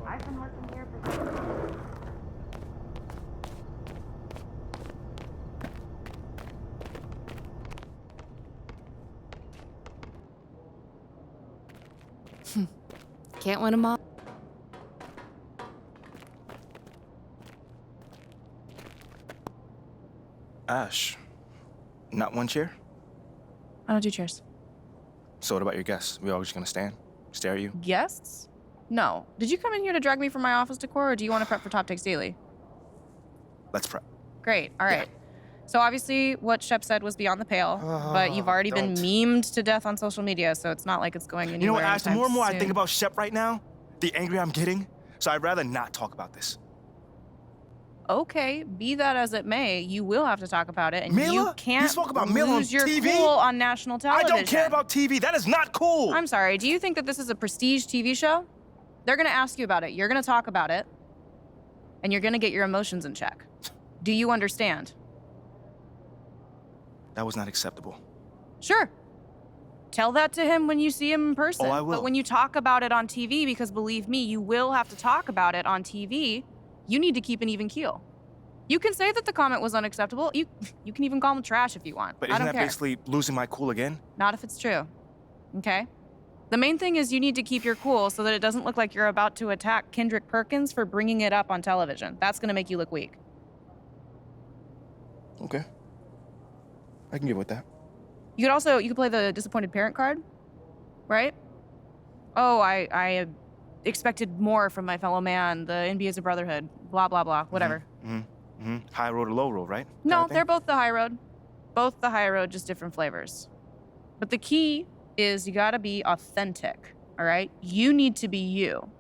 I've been working here for... Can't win them all. Ash, not one chair? I don't do chairs. So what about your guests? We all just gonna stand, stare at you? Guests? No. Did you come in here to drag me from my office decor, or do you want to prep for Top Takes Daily? Let's prep. Great. All right. So obviously what Shep said was beyond the pale, but you've already been memed to death on social media, so it's not like it's going anywhere. You know what, Ash, the more and more I soon. think about Shep right now, the angrier I'm getting, so I'd rather not talk about this. Okay, be that as it may, you will have to talk about it, and Mila? you can't You spoke about Mila on lose your TV? cool on national television. I don't care about TV. That is not cool. I'm sorry, do you think that this is a prestige TV show? They're gonna ask you about it, you're gonna talk about it, and you're gonna get your emotions in check. Do you understand? That was not acceptable. Sure. Tell that to him when you see him in person. Oh, I will. But when you talk about it on TV, because believe me, you will have to talk about it on TV, you need to keep an even keel. You can say that the comment was unacceptable. You can even call him trash if you want. But I isn't don't that care. basically losing my cool again? Not if it's true. Okay? The main thing is you need to keep your cool so that it doesn't look like you're about to attack Kendrick Perkins for bringing it up on television. That's gonna make you look weak. Okay. I can get with that. You could play the disappointed parent card, right? Oh, I expected more from my fellow man. The NBA is a brotherhood. Blah, blah, blah. Whatever. High road or low road, right? No, Kinda thing? they're both the high road. Both the high road, just different flavors. But the key is you gotta be authentic, all right? You need to be you.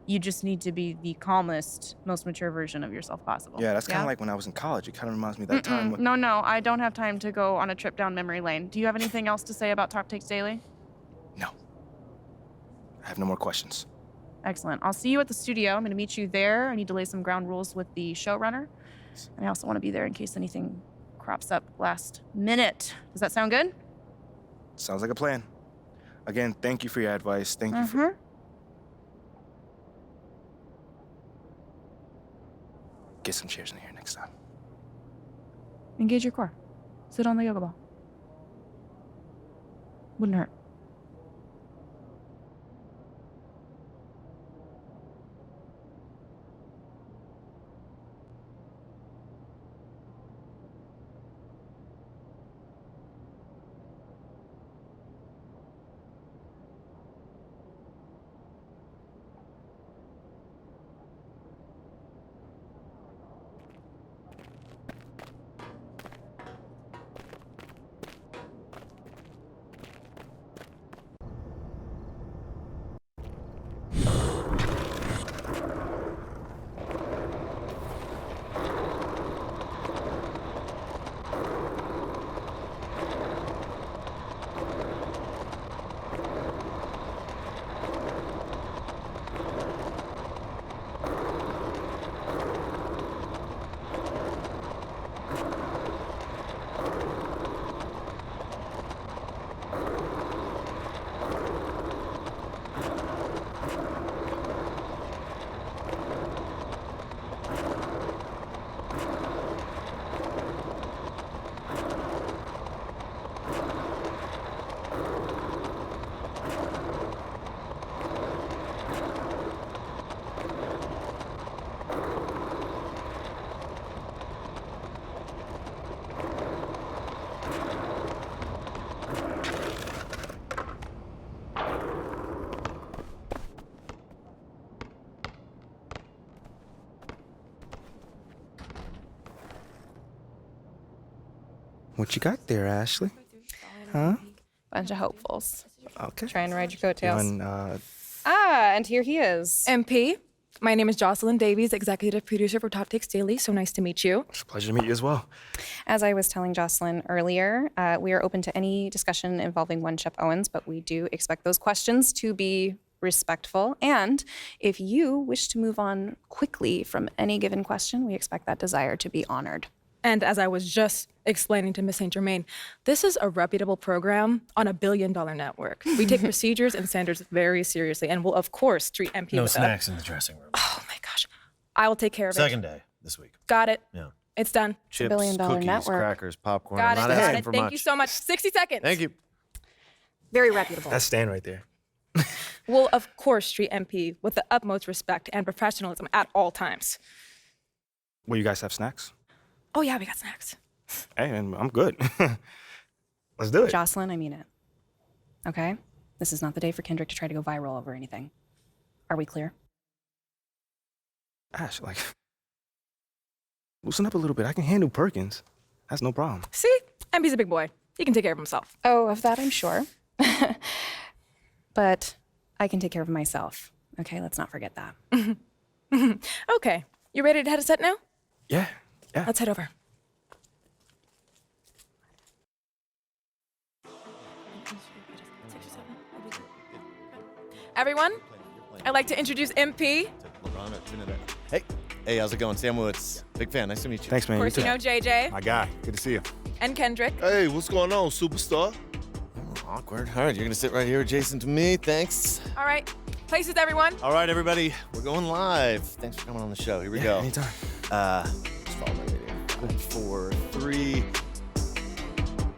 You just need to be the calmest, most mature version of yourself possible. Yeah, that's kind of like when I was in college. It kind of reminds me of that time when... No, I don't have time to go on a trip down memory lane. Do you have anything else to say about Top Takes Daily? No. I have no more questions. Excellent. I'll see you at the studio. I'm gonna meet you there. I need to lay some ground rules with the showrunner. And I also want to be there in case anything crops up last minute. Does that sound good? Sounds like a plan. Again, thank you for your advice. Thank you for... Get some chairs in here next time. Engage your core. Sit on the yoga ball. Wouldn't hurt. What you got there, Ashley? Huh? Bunch of hopefuls. Okay. Trying to ride your coattails. And, And here he is. MP, My name is Jocelyn Davies, executive producer for Top Takes Daily. So nice to meet you. It's a pleasure to meet you as well. As I was telling Jocelyn earlier, we are open to any discussion involving one Shep Owens, but we do expect those questions to be respectful. And if you wish to move on quickly from any given question, we expect that desire to be honored. And as I was just explaining to Miss St. Germain, this is a reputable program on $1 billion network. We take procedures and standards very seriously and will, of course, treat MP No with snacks in the dressing room. Oh my gosh. I will take care of it. Second day this week. Got it. Yeah. It's done. Chips, billion-dollar cookies, network. crackers, popcorn. Got I'm it. not Got asking it. for Thank much. you so much. 60 seconds. Thank you. Very reputable. That's Stan right there. We'll, of course, treat MP with the utmost respect and professionalism at all times. Will you guys have snacks? Oh, yeah, we got snacks. Hey, and I'm good. Let's do it. Jocelyn, I mean it. Okay? This is not the day for Kendrick to try to go viral over anything. Are we clear? Ash, loosen up a little bit. I can handle Perkins. That's no problem. See? MP's a big boy. He can take care of himself. Oh, of that I'm sure. But I can take care of myself. Okay, let's not forget that. Okay. You ready to head a set now? Yeah. Let's head over. Everyone, I'd like to introduce MP. Hey, how's it going? Sam Woods. Big fan. Nice to meet you. Thanks, man. Of course, you know JJ My guy, good to see you. and Kendrick. Hey, what's going on, superstar? Awkward. All right, you're gonna sit right here adjacent to me. Thanks. All right. Places, everyone. All right, everybody, we're going live. Thanks for coming on the show. Here we go. Anytime. Just follow my video. 5, 4, 3.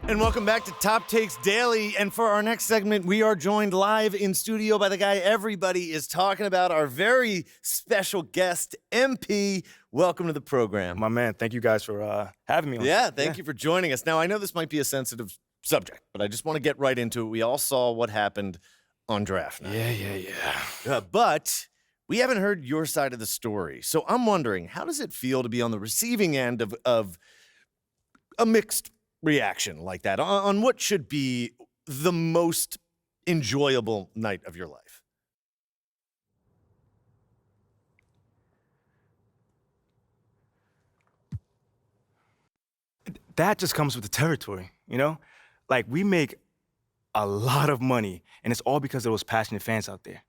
And welcome back to Top Takes Daily. And for our next segment, we are joined live in studio by the guy everybody is talking about, our very special guest, MP. Welcome to the program. My man, thank you guys for having me on. Yeah, thank you for joining us. Now, I know this might be a sensitive subject, but I just want to get right into it. We all saw what happened on draft night. Yeah. But we haven't heard your side of the story. So I'm wondering, how does it feel to be on the receiving end of a mixed reaction like that on what should be the most enjoyable night of your life? That just comes with the territory, you know? Like, we make a lot of money, and it's all because of those passionate fans out there.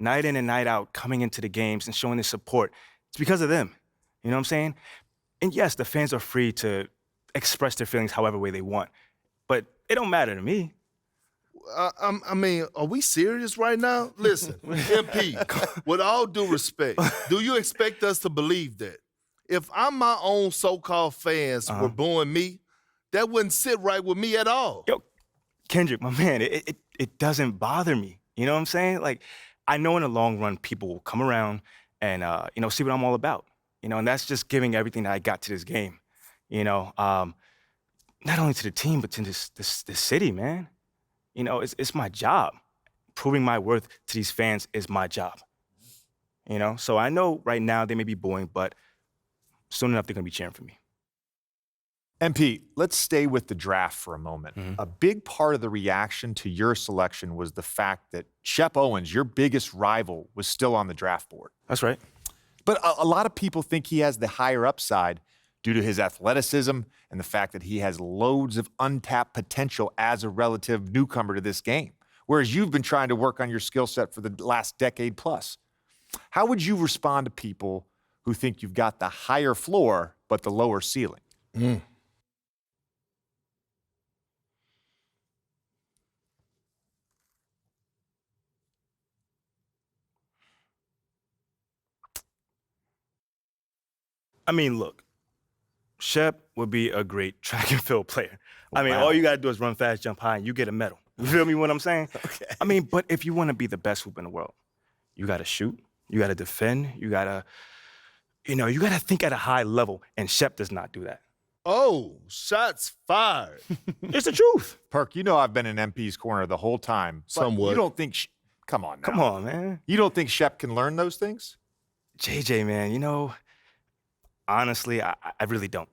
Night in and night out, coming into the games and showing their support. It's because of them. You know what I'm saying? And yes, the fans are free to express their feelings however way they want, but it don't matter to me. I mean, are we serious right now? Listen, MP, with all due respect, do you expect us to believe that? If my own so-called fans were booing me, that wouldn't sit right with me at all. Yo, Kendrick, my man, it doesn't bother me. You know what I'm saying? Like, I know in the long run, people will come around and, see what I'm all about. You know, and that's just giving everything that I got to this game. You know, not only to the team, but to this city, man. You know, it's my job. Proving my worth to these fans is my job. You know, so I know right now they may be booing, but soon enough they're gonna be cheering for me. MP, let's stay with the draft for a moment. Mm-hmm. A big part of the reaction to your selection was the fact that Shep Owens, your biggest rival, was still on the draft board. That's right. But a lot of people think he has the higher upside due to his athleticism and the fact that he has loads of untapped potential as a relative newcomer to this game, whereas you've been trying to work on your skill set for the last decade plus. How would you respond to people who think you've got the higher floor but the lower ceiling? I mean, look, Shep would be a great track and field player. I mean, Wow. all you gotta do is run fast, jump high, and you get a medal. You feel me what I'm saying? Okay. I mean, but if you wanna be the best hoop in the world, you gotta shoot, you gotta defend, you gotta think at a high level, and Shep does not do that. Oh, shots fired. It's the truth. Perk, you know I've been in MP's corner the whole time. But Somewhat. You don't think... Come on now. Come on, man. You don't think Shep can learn those things? JJ, man, you know, honestly, I really don't.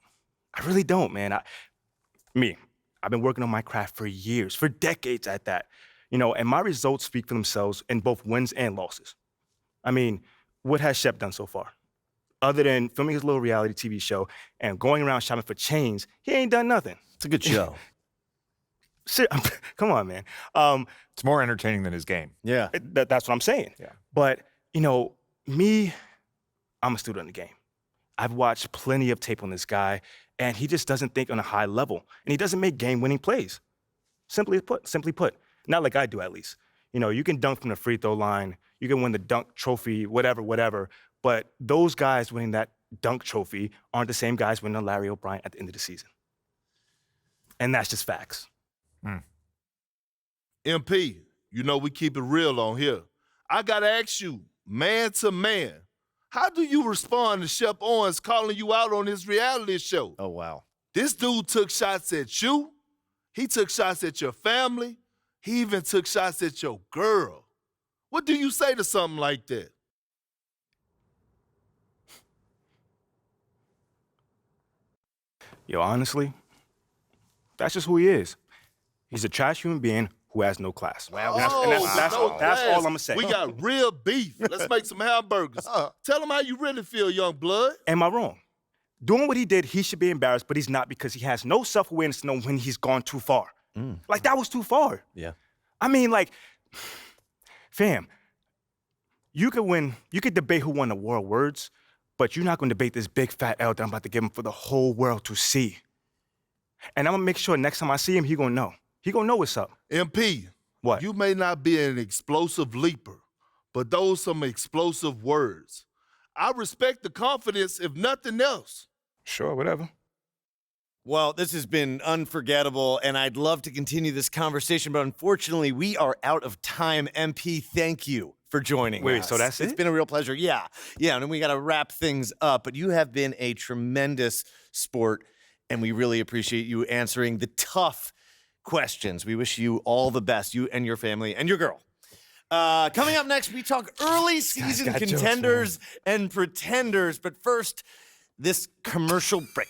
I really don't, man. I've been working on my craft for years, for decades at that. You know, and my results speak for themselves in both wins and losses. I mean, what has Shep done so far? Other than filming his little reality TV show and going around shopping for chains, he ain't done nothing. It's a good show. Come on, man. It's more entertaining than his game. Yeah. That's what I'm saying. Yeah. But, you know, I'm a student of the game. I've watched plenty of tape on this guy, and he just doesn't think on a high level, and he doesn't make game-winning plays. Simply put, not like I do at least. You know, you can dunk from the free throw line, you can win the dunk trophy, whatever, but those guys winning that dunk trophy aren't the same guys winning a Larry O'Brien at the end of the season. And that's just facts. MP, you know we keep it real on here. I gotta ask you, man to man, how do you respond to Shep Owens calling you out on his reality show? Oh, wow. This dude took shots at you. He took shots at your family. He even took shots at your girl. What do you say to something like that? Yo, honestly, that's just who he is. He's a trash human being who has no class. Wow. That's all I'm gonna say. We got real beef. Let's make some hamburgers. Tell him how you really feel, young blood. Am I wrong? Doing what he did, he should be embarrassed, but he's not because he has no self-awareness to know when he's gone too far. Like, that was too far. Yeah. I mean, like, fam, you could debate who won the war of words, but you're not gonna debate this big fat L that I'm about to give him for the whole world to see. And I'm gonna make sure next time I see him, he gonna know. He gonna know what's up. MP, What? you may not be an explosive leaper, but those some explosive words. I respect the confidence, if nothing else. Sure, whatever. Well, this has been unforgettable, and I'd love to continue this conversation, but unfortunately, we are out of time. MP, thank you for joining us. Wait, so that's It's it? been a real pleasure. Yeah, and then we got to wrap things up, but you have been a tremendous sport, and we really appreciate you answering the tough questions. We wish you all the best, you and your family and your girl. Coming up next, we talk early season got jokes, contenders and pretenders, but first, this commercial break.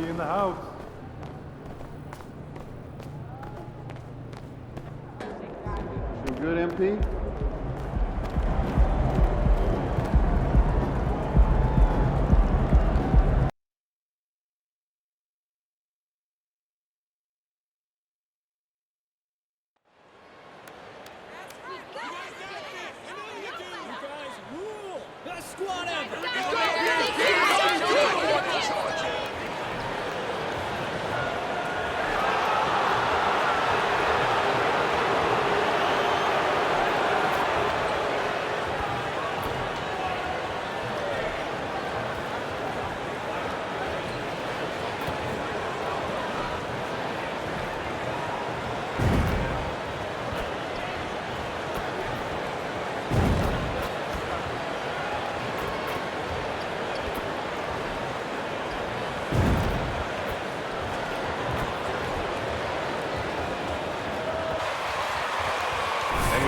in the house. You good, MP?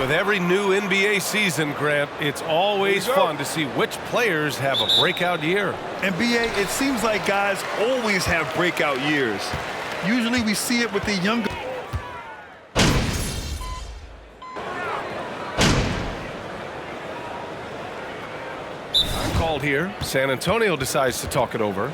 With every new NBA season, Grant, it's always fun to see which players have a breakout year. NBA, it seems like guys always have breakout years. Usually we see it with the younger. I'm called here. San Antonio decides to talk it over.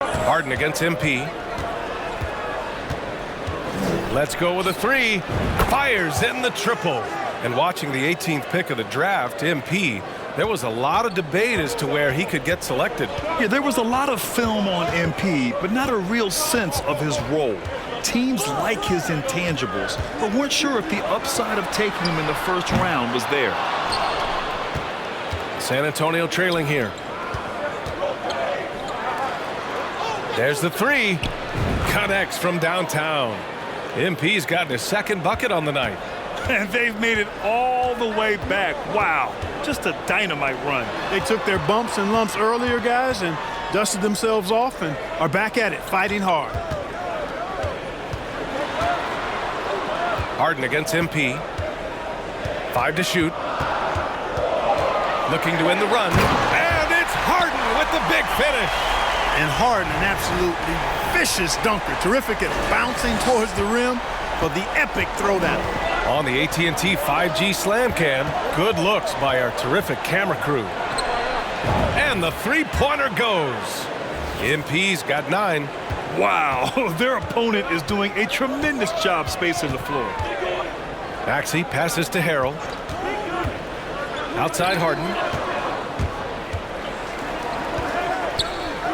Harden against MP. Let's go with a three. Fires in the triple. And watching the 18th pick of the draft, MP, there was a lot of debate as to where he could get selected. Yeah, there was a lot of film on MP, but not a real sense of his role. Teams like his intangibles, but weren't sure if the upside of taking him in the first round was there. San Antonio trailing here. There's the three. Connects from downtown. MP's gotten his second bucket on the night. And they've made it all the way back. Wow, just a dynamite run. They took their bumps and lumps earlier, guys, and dusted themselves off and are back at it, fighting hard. Harden against MP. 5 to shoot. Looking to end the run. And it's Harden with the big finish. And Harden, an absolutely vicious dunker. Terrific at bouncing towards the rim for the epic throwdown. On the AT&T 5G Slam Cam, good looks by our terrific camera crew. And the three-pointer goes. MP's got 9. Wow, their opponent is doing a tremendous job spacing the floor. Maxey passes to Harrell. Outside Harden.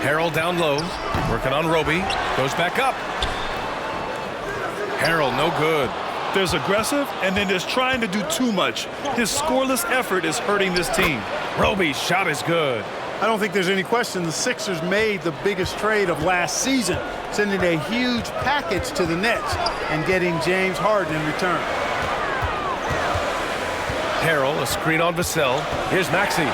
Harrell down low, working on Roby, goes back up. Harrell, no good. There's aggressive, and then there's trying to do too much. His scoreless effort is hurting this team. Roby's shot is good. I don't think there's any question the Sixers made the biggest trade of last season, sending a huge package to the Nets and getting James Harden in return. Harrell, a screen on Vassell. Here's Maxey.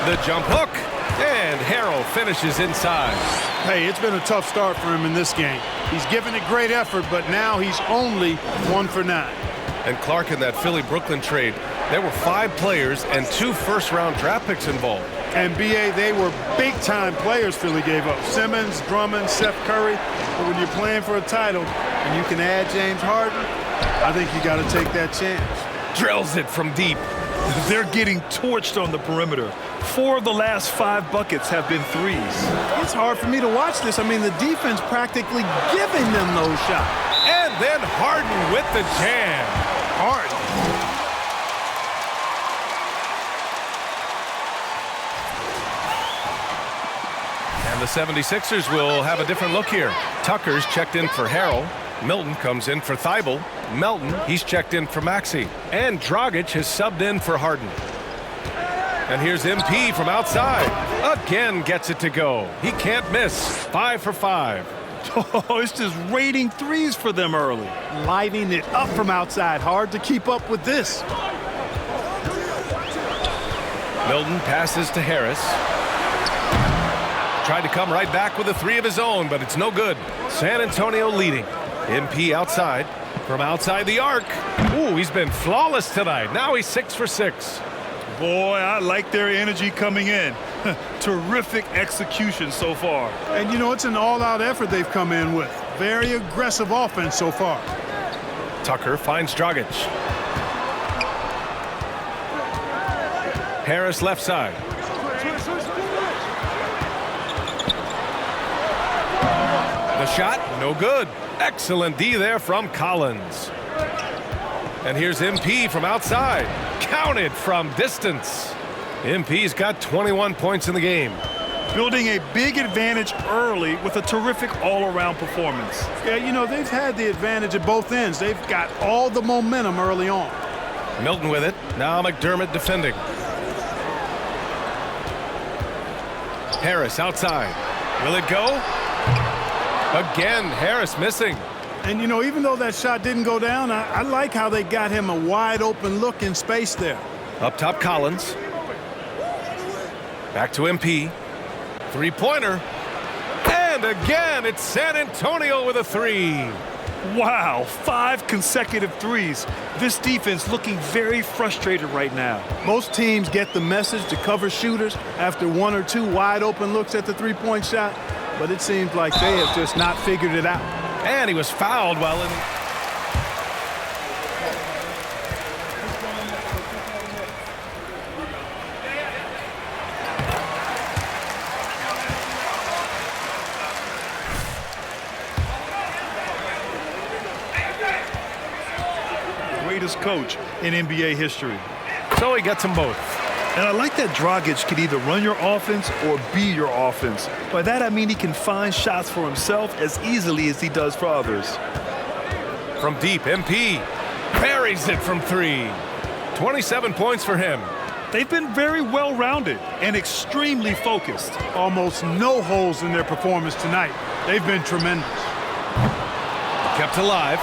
The jump hook, and Harrell finishes inside. Hey, it's been a tough start for him in this game. He's given it great effort, but now he's only 1 for 9. And Clark, in that Philly-Brooklyn trade, there were 5 players and 2 first-round draft picks involved. And B.A., they were big-time players Philly gave up. Simmons, Drummond, Seth Curry. But when you're playing for a title and you can add James Harden, I think you got to take that chance. Drills it from deep. They're getting torched on the perimeter. 4 of the last 5 buckets have been threes. It's hard for me to watch this. I mean, the defense practically giving them those shots. And then Harden with the jam. Harden. And the 76ers will have a different look here. Tucker's checked in for Harrell. Milton comes in for Thibault. Melton, he's checked in for Maxey. And Dragic has subbed in for Harden. And here's MP from outside. Again gets it to go. He can't miss. 5 for 5. Oh, it's just raining threes for them early. Lighting it up from outside. Hard to keep up with this. Milton passes to Harris. Tried to come right back with a 3 of his own, but it's no good. San Antonio leading. MP outside. From outside the arc. Ooh, he's been flawless tonight. Now he's 6 for 6. Boy, I like their energy coming in. Terrific execution so far. And you know, it's an all-out effort they've come in with. Very aggressive offense so far. Tucker finds Dragic. Harris left side. The shot, no good. Excellent D there from Collins. And here's MP from outside. Counted from distance. MP's got 21 points in the game. Building a big advantage early with a terrific all-around performance. Yeah, you know, they've had the advantage at both ends. They've got all the momentum early on. Milton with it. Now McDermott defending. Harris outside. Will it go? Again, Harris missing. And, you know, even though that shot didn't go down, I like how they got him a wide-open look in space there. Up top, Collins. Back to MP. Three-pointer. And again, it's San Antonio with a 3. Wow, 5 consecutive threes. This defense looking very frustrated right now. Most teams get the message to cover shooters after 1 or 2 wide-open looks at the three-point shot, but it seems like they have just not figured it out. And he was fouled while in. Greatest coach in NBA history. So he gets them both. And I like that Dragic can either run your offense or be your offense. By that I mean he can find shots for himself as easily as he does for others. From deep, MP buries it from 3. 27 points for him. They've been very well-rounded and extremely focused. Almost no holes in their performance tonight. They've been tremendous. Kept alive.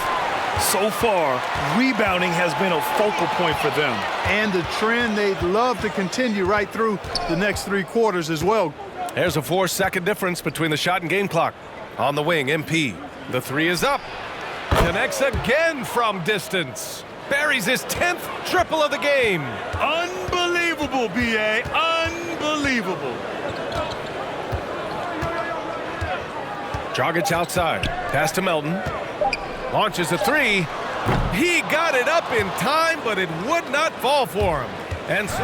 So far, rebounding has been a focal point for them. And the trend they'd love to continue right through the next 3 quarters as well. There's a 4-second difference between the shot and game clock. On the wing, MP. The 3 is up. Connects again from distance. Buries his 10th triple of the game. Unbelievable, B.A. Unbelievable. Dragic outside. Pass to Melton. Launches a 3. He got it up in time, but it would not fall for him. And so...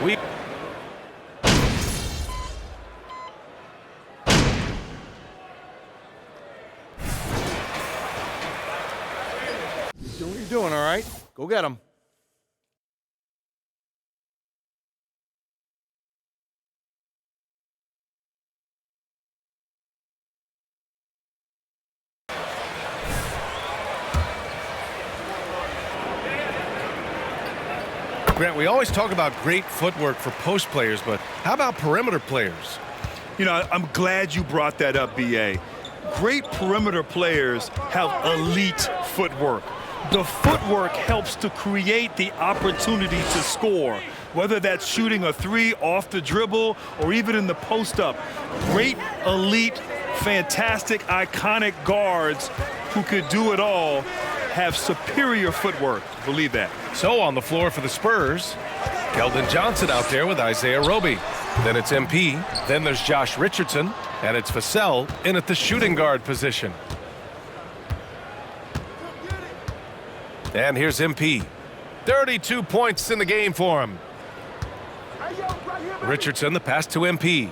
We... Doing what you're doing, all right? Go get him. Grant, we always talk about great footwork for post players, but how about perimeter players? You know, I'm glad you brought that up, B.A. Great perimeter players have elite footwork. The footwork helps to create the opportunity to score, whether that's shooting a 3 off the dribble or even in the post-up. Great, elite, fantastic, iconic guards who could do it all have superior footwork. Believe that. So on the floor for the Spurs, Keldon Johnson out there with Isaiah Roby. Then it's MP. Then there's Josh Richardson. And it's Vassell in at the shooting guard position. And here's MP. 32 points in the game for him. Richardson, the pass to MP.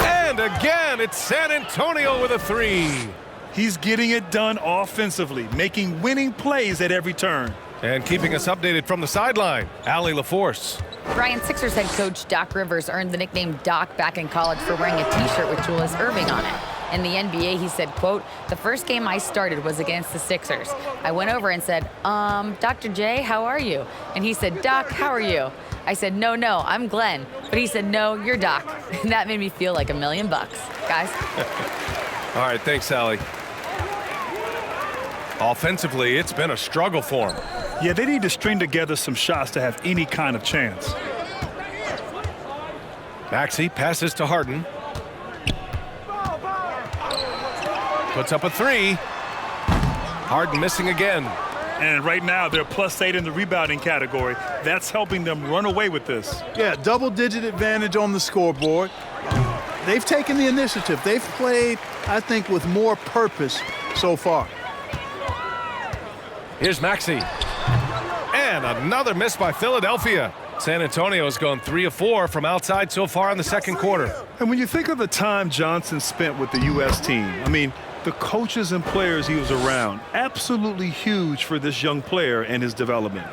And again, it's San Antonio with a 3. He's getting it done offensively, making winning plays at every turn. And keeping us updated from the sideline, Allie LaForce. Brian, Sixers head coach Doc Rivers earned the nickname Doc back in college for wearing a T-shirt with Julius Erving on it. In the NBA, he said, quote, "The first game I started was against the Sixers. I went over and said, Dr. J, how are you?" And he said, "Doc, how are you?" I said, no, I'm Glenn. But he said, "No, you're Doc." And that made me feel like $1 million, guys. All right, thanks, Allie. Offensively, it's been a struggle for him. Yeah, they need to string together some shots to have any kind of chance. Maxey passes to Harden. Puts up a three. Harden missing again. And right now, they're +8 in the rebounding category. That's helping them run away with this. Yeah, double-digit advantage on the scoreboard. They've taken the initiative. They've played, I think, with more purpose so far. Here's Maxey. And another miss by Philadelphia. San Antonio's gone 3 of 4 from outside so far in the second quarter. And when you think of the time Johnson spent with the U.S. team, I mean, the coaches and players he was around, absolutely huge for this young player and his development.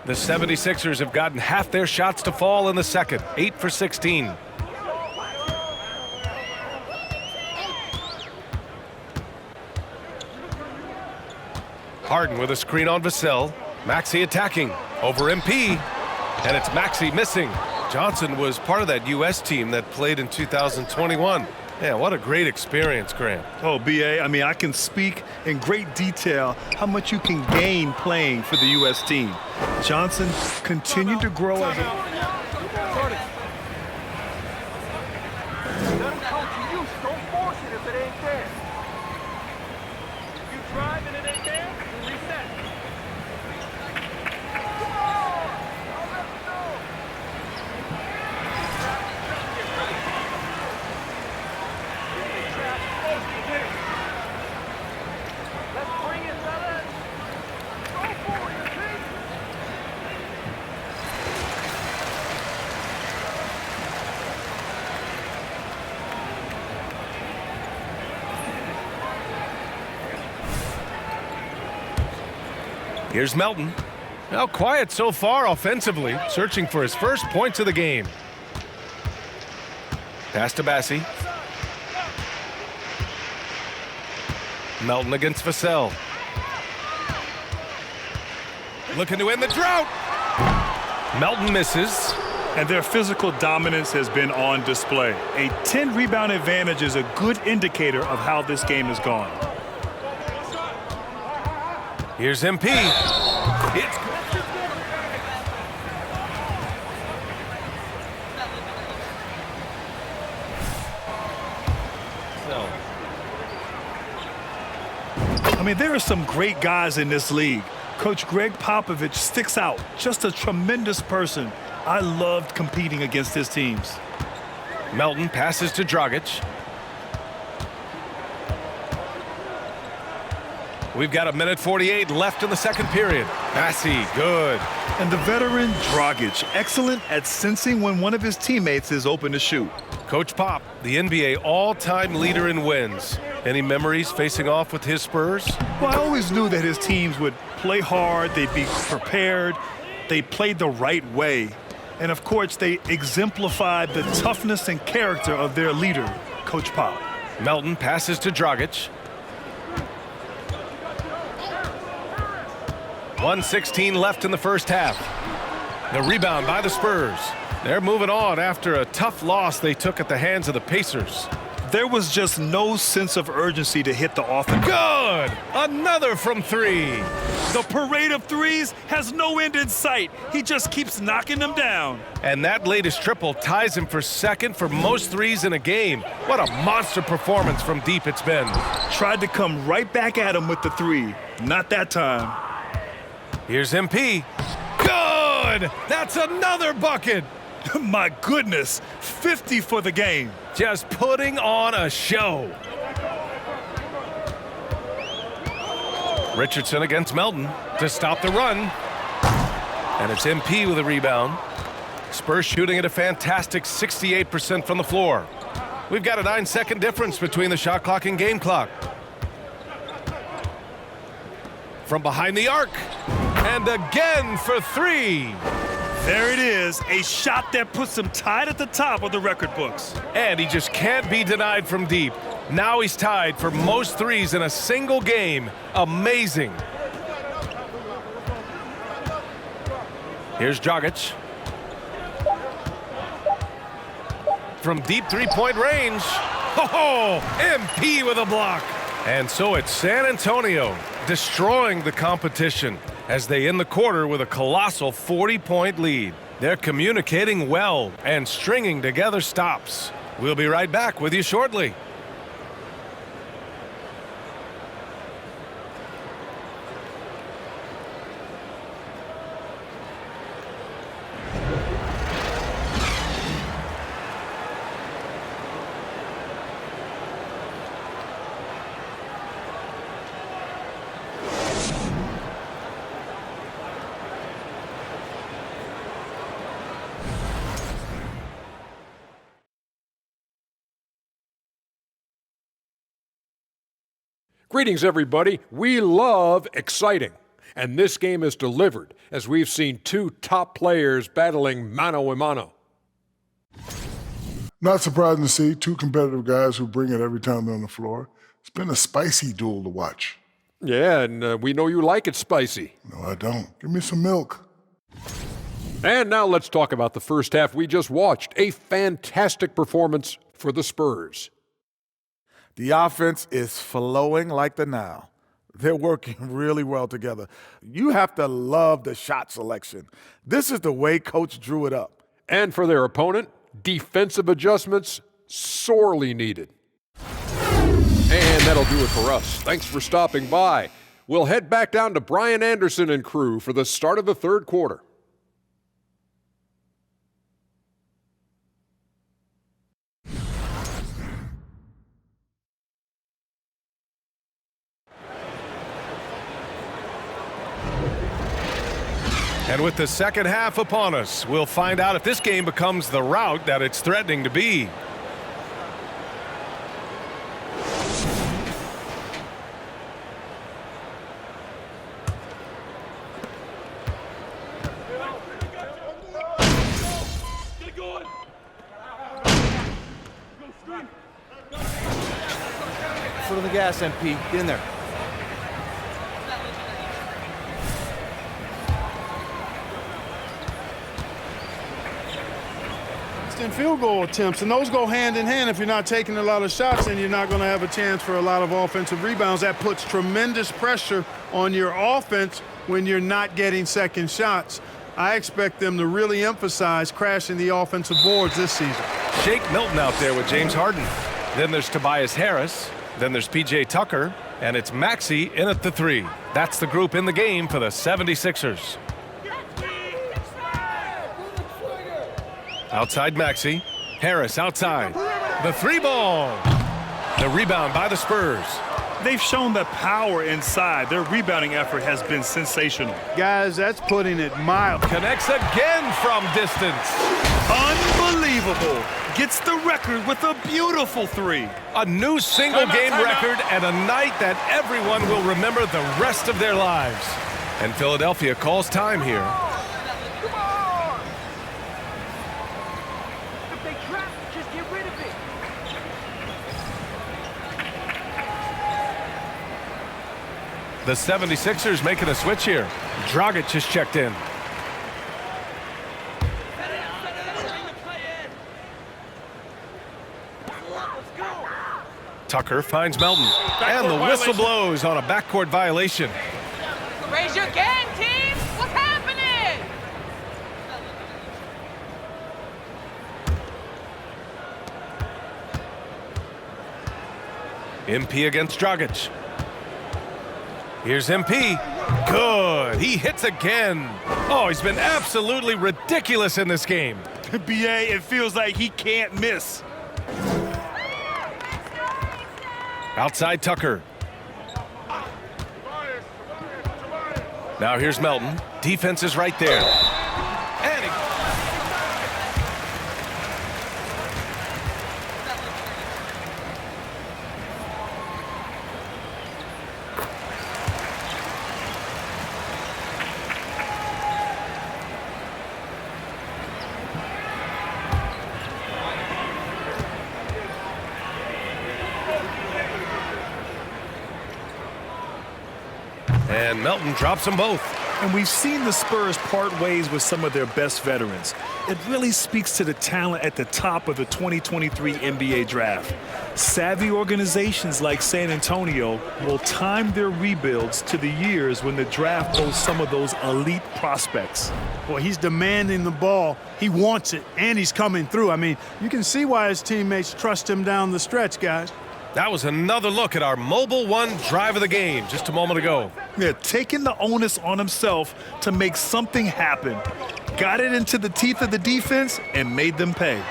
The 76ers have gotten half their shots to fall in the second, 8 for 16. Harden with a screen on Vassell. Maxey attacking over MP. And it's Maxey missing. Johnson was part of that U.S. team that played in 2021. Yeah, what a great experience, Grant. Oh, B.A., I mean, I can speak in great detail how much you can gain playing for the U.S. team. Johnson continued to grow as a... Here's Melton. Now quiet so far offensively, searching for his first points of the game. Pass to Bassie. Melton against Vassell. Looking to end the drought. Melton misses. And their physical dominance has been on display. A 10-rebound advantage is a good indicator of how this game has gone. Here's MP. It's I mean, there are some great guys in this league. Coach Greg Popovich sticks out. Just a tremendous person. I loved competing against his teams. Melton passes to Dragic. We've got 1:48 left in the second period. Bassie, good. And the veteran Dragic, excellent at sensing when one of his teammates is open to shoot. Coach Pop, the NBA all-time leader in wins. Any memories facing off with his Spurs? Well, I always knew that his teams would play hard, they'd be prepared, they played the right way. And of course, they exemplified the toughness and character of their leader, Coach Pop. Melton passes to Dragic. 1:16 left in the first half. The rebound by the Spurs. They're moving on after a tough loss they took at the hands of the Pacers. There was just no sense of urgency to hit the offense. Good! Another from three. The parade of threes has no end in sight. He just keeps knocking them down. And that latest triple ties him for second for most threes in a game. What a monster performance from deep it's been. Tried to come right back at him with the three. Not that time. Here's MP. Good! That's another bucket. My goodness, 50 for the game. Just putting on a show. Richardson against Melton to stop the run. And it's MP with a rebound. Spurs shooting at a fantastic 68% from the floor. We've got a 9-second difference between the shot clock and game clock. From behind the arc. And again for 3. There it is, a shot that puts him tied at the top of the record books. And he just can't be denied from deep. Now he's tied for most threes in a single game. Amazing. Here's Dragic. From deep three-point range. Oh, MP with a block. And so it's San Antonio destroying the competition as they end the quarter with a colossal 40-point lead. They're communicating well and stringing together stops. We'll be right back with you shortly. Greetings, everybody. We love exciting, and this game is delivered as we've seen two top players battling mano a mano. Not surprising to see two competitive guys who bring it every time they're on the floor. It's been a spicy duel to watch. Yeah, and we know you like it spicy. No, I don't. Give me some milk. And now let's talk about the first half we just watched. A fantastic performance for the Spurs. The offense is flowing like the Nile. They're working really well together. You have to love the shot selection. This is the way Coach drew it up. And for their opponent, defensive adjustments sorely needed. And that'll do it for us. Thanks for stopping by. We'll head back down to Brian Anderson and crew for the start of the third quarter. And with the second half upon us, we'll find out if this game becomes the rout that it's threatening to be. Foot on the gas, MP. Get in there. And field goal attempts, and those go hand in hand. If you're not taking a lot of shots, then you're not going to have a chance for a lot of offensive rebounds. That puts tremendous pressure on your offense when you're not getting second shots. I expect them to really emphasize crashing the offensive boards this season. Shake Milton out there with James Harden. Then there's Tobias Harris. Then there's P.J. Tucker. And it's Maxey in at the 3. That's the group in the game for the 76ers. Outside Maxey. Harris outside. The 3-ball. The rebound by the Spurs. They've shown the power inside. Their rebounding effort has been sensational. Guys, that's putting it mild. Connects again from distance. Unbelievable. Gets the record with a beautiful 3. A new single-game record and a night that everyone will remember the rest of their lives. And Philadelphia calls time here. The 76ers making a switch here. Dragic has checked in. Tucker finds Melton. And the whistle blows on a backcourt violation. Raise your game, team! What's happening? MP against Dragic. Here's MP. Good. He hits again. Oh, he's been absolutely ridiculous in this game. BA, it feels like he can't miss. Outside Tucker. Now here's Melton. Defense is right there. And And Melton drops them both. And we've seen the Spurs part ways with some of their best veterans. It really speaks to the talent at the top of the 2023 NBA draft. Savvy organizations like San Antonio will time their rebuilds to the years when the draft boasts some of those elite prospects. Boy, he's demanding the ball. He wants it, and he's coming through. I mean, you can see why his teammates trust him down the stretch, guys. That was another look at our Mobile One drive of the game just a moment ago. Yeah, taking the onus on himself to make something happen. Got it into the teeth of the defense and made them pay.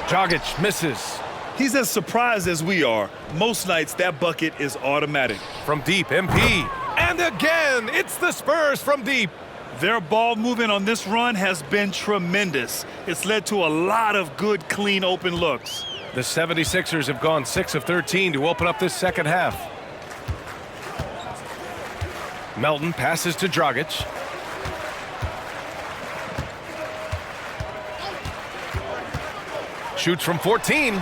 Dragic misses. He's as surprised as we are. Most nights, that bucket is automatic. From deep, MP. And again, it's the Spurs from deep. Their ball movement on this run has been tremendous. It's led to a lot of good, clean, open looks. The 76ers have gone 6 of 13 to open up this second half. Melton passes to Dragic. Shoots from 14.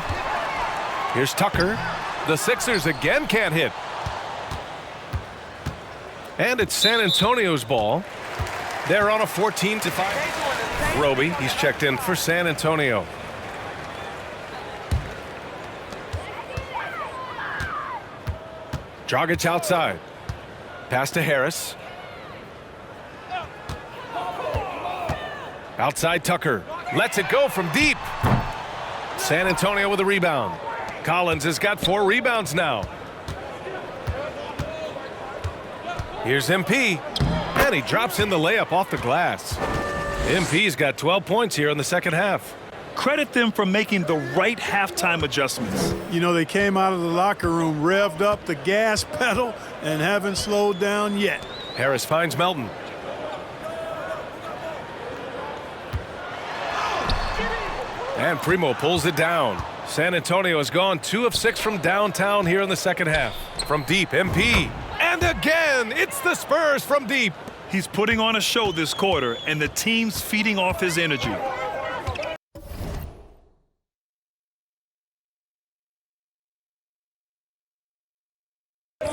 Here's Tucker. The Sixers again can't hit. And it's San Antonio's ball. They're on a 14-5. Roby, he's checked in for San Antonio. Dragic outside. Pass to Harris. Outside Tucker. Lets it go from deep. San Antonio with a rebound. Collins has got 4 rebounds now. Here's MP. And he drops in the layup off the glass. MP's got 12 points here in the second half. Credit them for making the right halftime adjustments. You know, they came out of the locker room, revved up the gas pedal, and haven't slowed down yet. Harris finds Melton. And Primo pulls it down. San Antonio has gone 2 of 6 from downtown here in the second half. From deep, MP. And again, it's the Spurs from deep. He's putting on a show this quarter, and the team's feeding off his energy.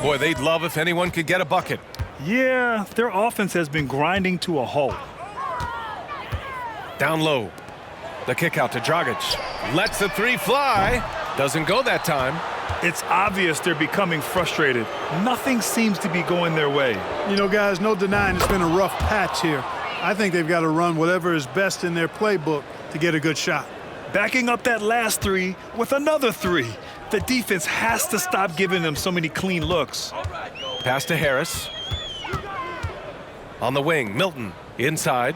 Boy, they'd love if anyone could get a bucket. Yeah, their offense has been grinding to a halt. Down low. The kick out to Dragic. Lets the 3 fly. Doesn't go that time. It's obvious they're becoming frustrated. Nothing seems to be going their way. You know, guys, no denying it's been a rough patch here. I think they've got to run whatever is best in their playbook to get a good shot. Backing up that last 3 with another 3. The defense has to stop giving them so many clean looks. Pass to Harris. On the wing, Milton inside.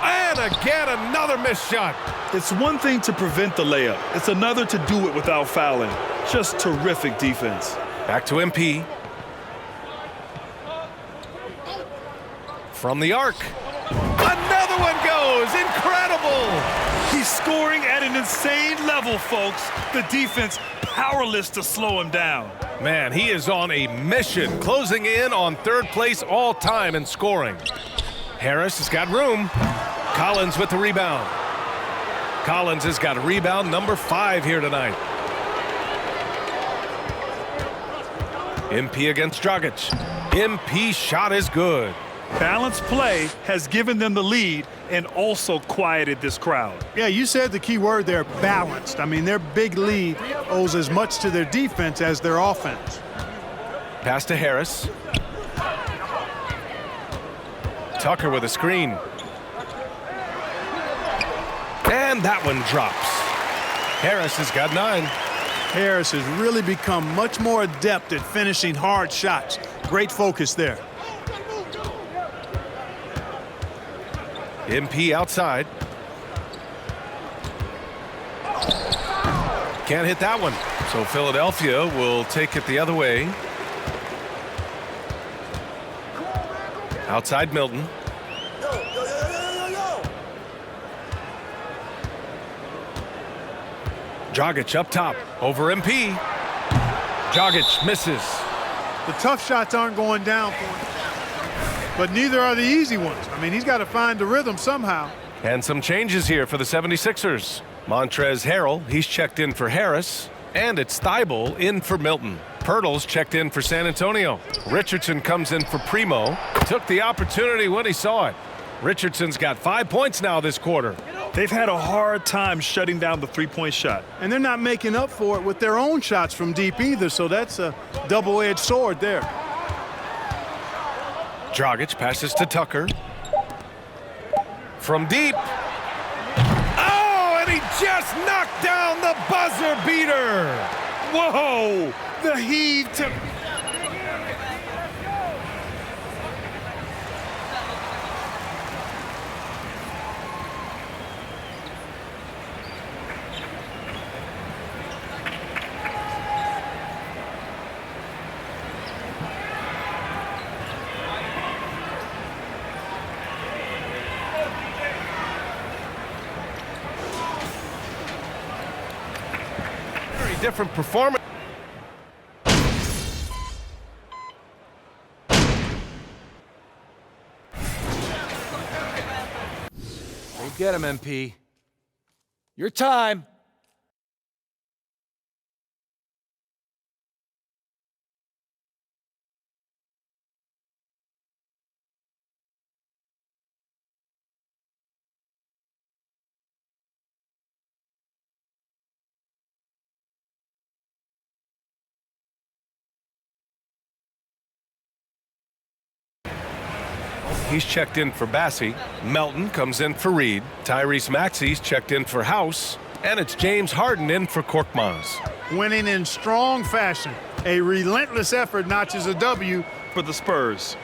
And again, another missed shot. It's one thing to prevent the layup. It's another to do it without fouling. Just terrific defense. Back to MP. From the arc. Another one goes. Incredible. He's scoring at an insane level, folks. The defense powerless to slow him down. Man, he is on a mission, closing in on 3rd place all time in scoring. Harris has got room. Collins with the rebound. Collins has got rebound number 5 here tonight. MP against Dragic. MP shot is good. Balanced play has given them the lead and also quieted this crowd. Yeah, you said the key word there, balanced. I mean, their big lead owes as much to their defense as their offense. Pass to Harris. Tucker with a screen. And that one drops. Harris has got 9. Harris has really become much more adept at finishing hard shots. Great focus there. MP outside. Can't hit that one. So Philadelphia will take it the other way. Outside Milton. Dragic up top over MP. Dragic misses. The tough shots aren't going down for him, but neither are the easy ones. I mean, he's got to find the rhythm somehow. And some changes here for the 76ers. Montrezl Harrell, he's checked in for Harris. And it's Thibault in for Milton. Pirtle's checked in for San Antonio. Richardson comes in for Primo. Took the opportunity when he saw it. Richardson's got 5 points now this quarter. They've had a hard time shutting down the three-point shot. And they're not making up for it with their own shots from deep either, so that's a double-edged sword there. Dragic passes to Tucker. From deep. Oh, and he just knocked down the buzzer beater. Whoa! The heave to... Very different performance. Go get him, MP. Your time. He's checked in for Bassie. Melton comes in for Reed. Tyrese Maxey's checked in for House. And it's James Harden in for Korkmaz. Winning in strong fashion. A relentless effort notches a W for the Spurs.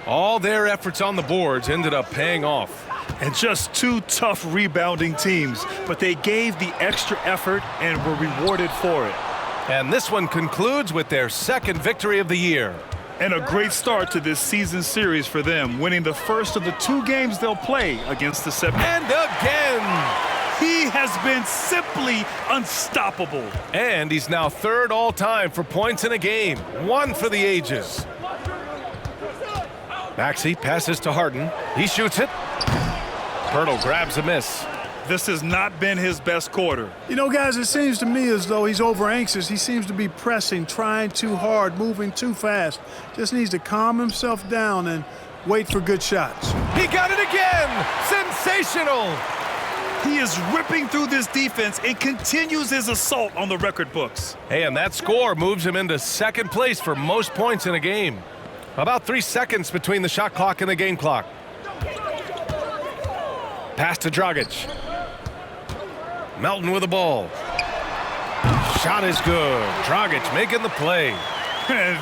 All their efforts on the boards ended up paying off. And just two tough rebounding teams, but they gave the extra effort and were rewarded for it. And this one concludes with their second victory of the year. And a great start to this season series for them, winning the first of the 2 games they'll play against the 7. And again! He has been simply unstoppable. And he's now 3rd all-time for points in a game. 1 for the ages. Maxey passes to Harden. He shoots it. Pirtle grabs a miss. This has not been his best quarter. You know, guys, it seems to me as though he's over anxious. He seems to be pressing, trying too hard, moving too fast. Just needs to calm himself down and wait for good shots. He got it again! Sensational! He is ripping through this defense and continues his assault on the record books. Hey, and that score moves him into 2nd place for most points in a game. About 3 seconds between the shot clock and the game clock. Pass to Dragic. Melton with the ball. Shot is good. Dragic making the play.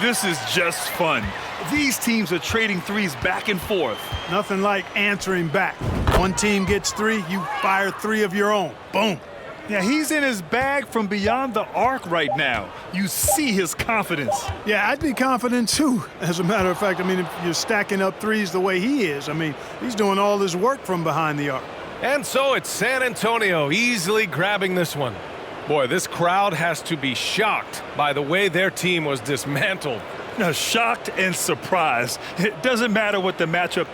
This is just fun. These teams are trading threes back and forth. Nothing like answering back. One team gets 3, you fire 3 of your own. Boom. Yeah, he's in his bag from beyond the arc right now. You see his confidence. Yeah, I'd be confident too. As a matter of fact, I mean, if you're stacking up threes the way he is, I mean, he's doing all his work from behind the arc. And so it's San Antonio easily grabbing this one. Boy, this crowd has to be shocked by the way their team was dismantled. Shocked and surprised. It doesn't matter what the matchup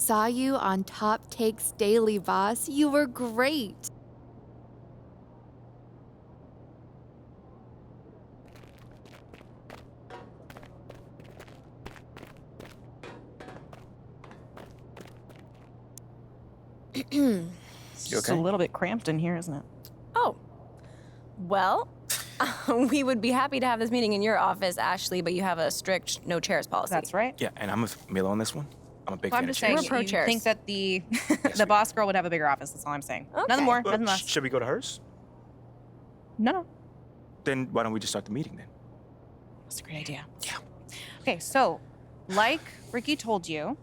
Saw you on Top Takes Daily, boss. You were great. It's a little bit cramped in here, isn't it? Oh, well, we would be happy to have this meeting in your office, Ashley, but you have a strict no chairs policy. That's right. Yeah, and I'm with Milo on this one. I'm a big Well, fan I'm just of saying, chairs. pro you chairs. think that the the boss girl would have a bigger office. That's all I'm saying. Nothing more, nothing less. Should we go to hers? No. Then why don't we just start the meeting then? That's a great idea. Yeah. Okay, so like Ricky told you,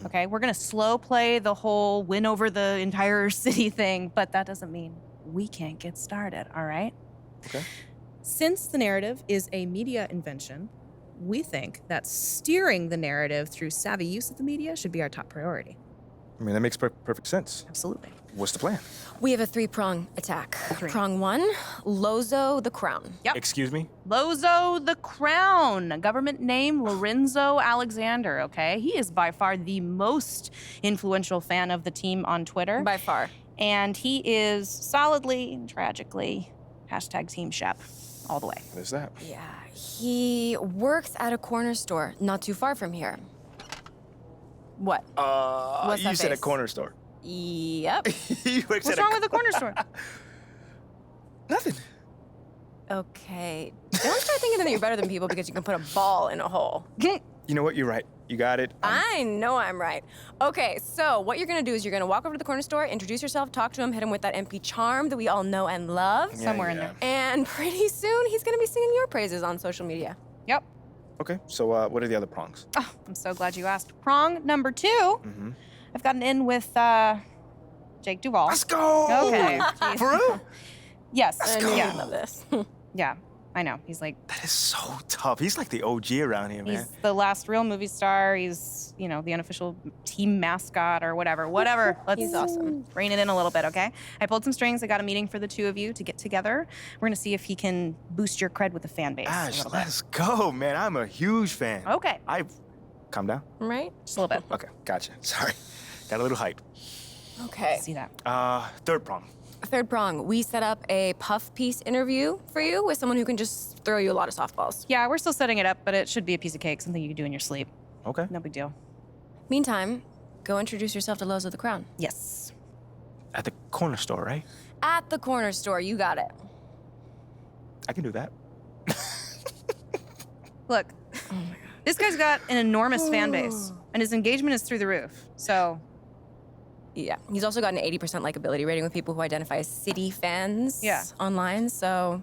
okay, we're gonna slow play the whole win over the entire city thing, but that doesn't mean we can't get started, all right? Okay. Since the narrative is a media invention, we think that steering the narrative through savvy use of the media should be our top priority. I mean, that makes perfect sense. Absolutely. What's the plan? We have a 3-prong attack. Prong 1, Lozo the Crown. Yep. Excuse me? Lozo the Crown, government name Lorenzo Alexander, okay? He is by far the most influential fan of the team on Twitter. By far. And he is solidly and tragically hashtag Team Shep all the way. What is that? Yeah, he works at a corner store not too far from here. What? What's You that said a face? corner store. Yep. What's wrong with the corner store? Nothing. Okay. Don't start thinking that you're better than people because you can put a ball in a hole. You know what? You're right. You got it. I know I'm right. Okay, so what you're gonna do is you're gonna walk over to the corner store, introduce yourself, talk to him, hit him with that MP charm that we all know and love. Yeah, Somewhere in yeah. there. And pretty soon he's gonna be singing your praises on social media. Yep. Okay, so what are the other prongs? Oh, I'm so glad you asked. Prong number 2, Mm-hmm. I've gotten in with Jake Duvall. Let's go! Okay. For real? Yes. I knew yeah. you'd love this. Yeah, I know. He's like, That is so tough. He's like the OG around here, man. he's the last real movie star. He's, you know, the unofficial team mascot or whatever. Whatever. Let's He's awesome. rein it in a little bit, okay? I pulled some strings. I got a meeting for the two of you to get together. We're gonna see if he can boost your cred with the fan base. a Ash, little bit. let's go, man. I'm a huge fan. Okay. Calm down. Right? Just a little bit. Okay, gotcha. Sorry. Got a little hype. Okay. See that. Third prong. Third prong, we set up a puff piece interview for you with someone who can just throw you a lot of softballs. Yeah, we're still setting it up, but it should be a piece of cake, something you can do in your sleep. Okay. No big deal. Meantime, go introduce yourself to Lozo the Crown. Yes. At the corner store, right? At the corner store, you got it. I can do that. Look, this guy's got an enormous fan base, and his engagement is through the roof. So, Yeah, he's also got an 80% likability rating with people who identify as City fans online, so...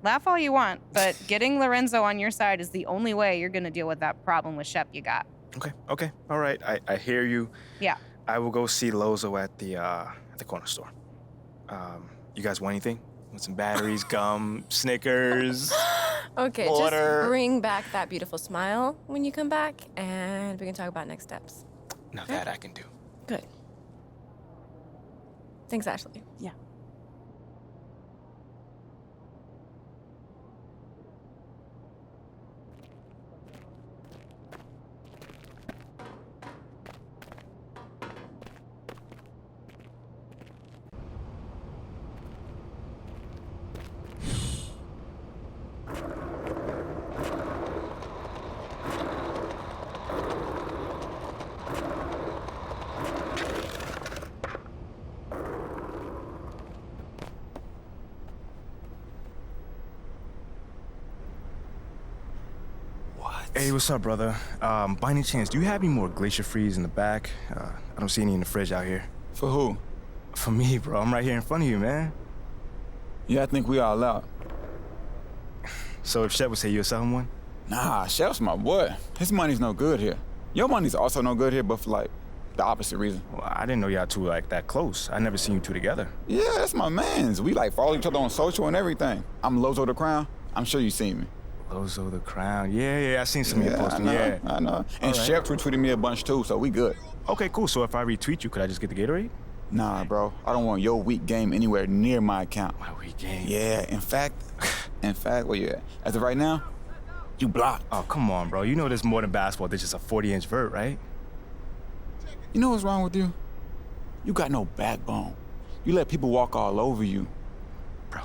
laugh all you want, but getting Lorenzo on your side is the only way you're gonna deal with that problem with Shep you got. Okay. All right. I hear you. Yeah. I will go see Lozo at the corner store. You guys want anything? Want some batteries, gum, Snickers, Okay, water? just bring back that beautiful smile when you come back, and we can talk about next steps. Now that I can do. Good. Thanks, Ashley. Yeah. Hey, what's up, brother? By any chance, do you have any more Glacier Freeze in the back? I don't see any in the fridge out here. For who? For me, bro. I'm right here in front of you, man. Yeah, I think we all out. So if Shep would say you're selling one? Nah, Shep's my boy. His money's no good here. Your money's also no good here, but for like the opposite reason. Well, I didn't know y'all two like that close. I never seen you two together. Yeah, that's my mans. We like follow each other on social and everything. I'm Lozo the Crown. I'm sure you seen me. Lozo the Crown. Yeah, I seen some of your posting. I know. And All right. Shep retweeted me a bunch too, so we good. Okay, cool. So if I retweet you, could I just get the Gatorade? Nah, bro. I don't want your weak game anywhere near my account. My weak game? Yeah, in fact, where you at? As of right now, you blocked. Oh, come on, bro. You know there's more than basketball. There's just a 40-inch vert, right? You know what's wrong with you? You got no backbone. You let people walk all over you. Bro,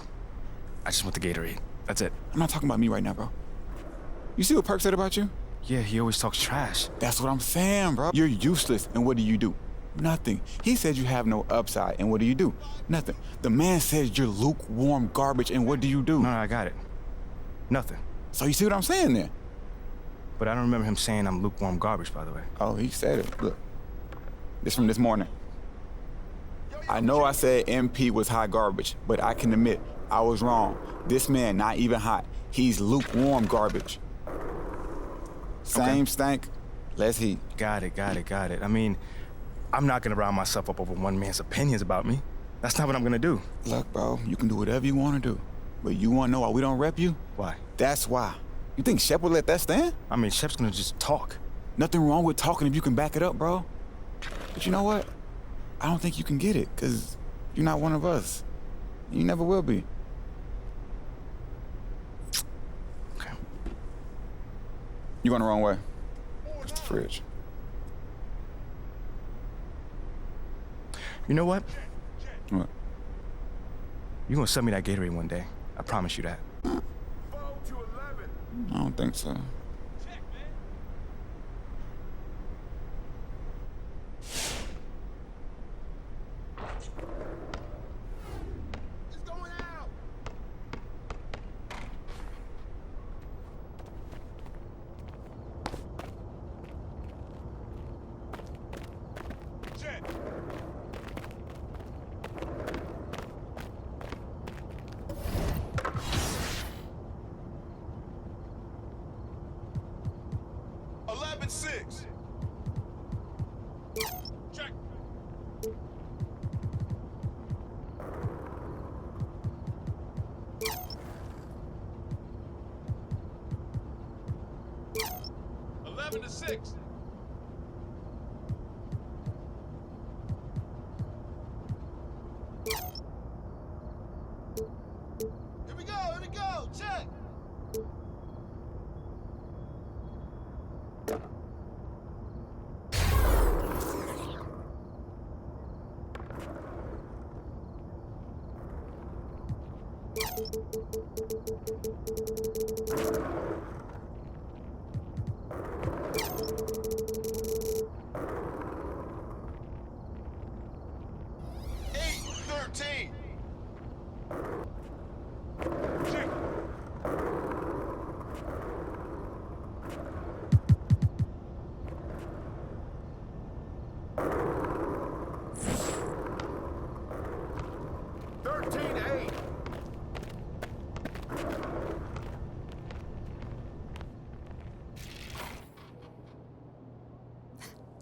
I just want the Gatorade. That's it. I'm not talking about me right now, bro. You see what Perk said about you? Yeah, he always talks trash. That's what I'm saying, bro. You're useless, and what do? Nothing. He said you have no upside, and what do? Nothing. The man says you're lukewarm garbage, and what do? No, I got it. Nothing. So you see what I'm saying then? But I don't remember him saying I'm lukewarm garbage, by the way. Oh, he said it. Look, this from this morning. I know I said MP was hot garbage, but I can admit I was wrong. This man not even hot. He's lukewarm garbage. Same stank, less heat. Got it. I mean, I'm not gonna rile myself up over one man's opinions about me. That's not what I'm gonna do. Look, bro, you can do whatever you want to do. But you want to know why we don't rep you? Why? That's why. You think Shep would let that stand? I mean, Shep's gonna just talk. Nothing wrong with talking if you can back it up, bro. But you know what? I don't think you can get it, because you're not one of us. You never will be. Okay. You going the wrong way. It's the fridge. You know what? What? You're gonna sell me that Gatorade one day. I promise you that. I don't think so.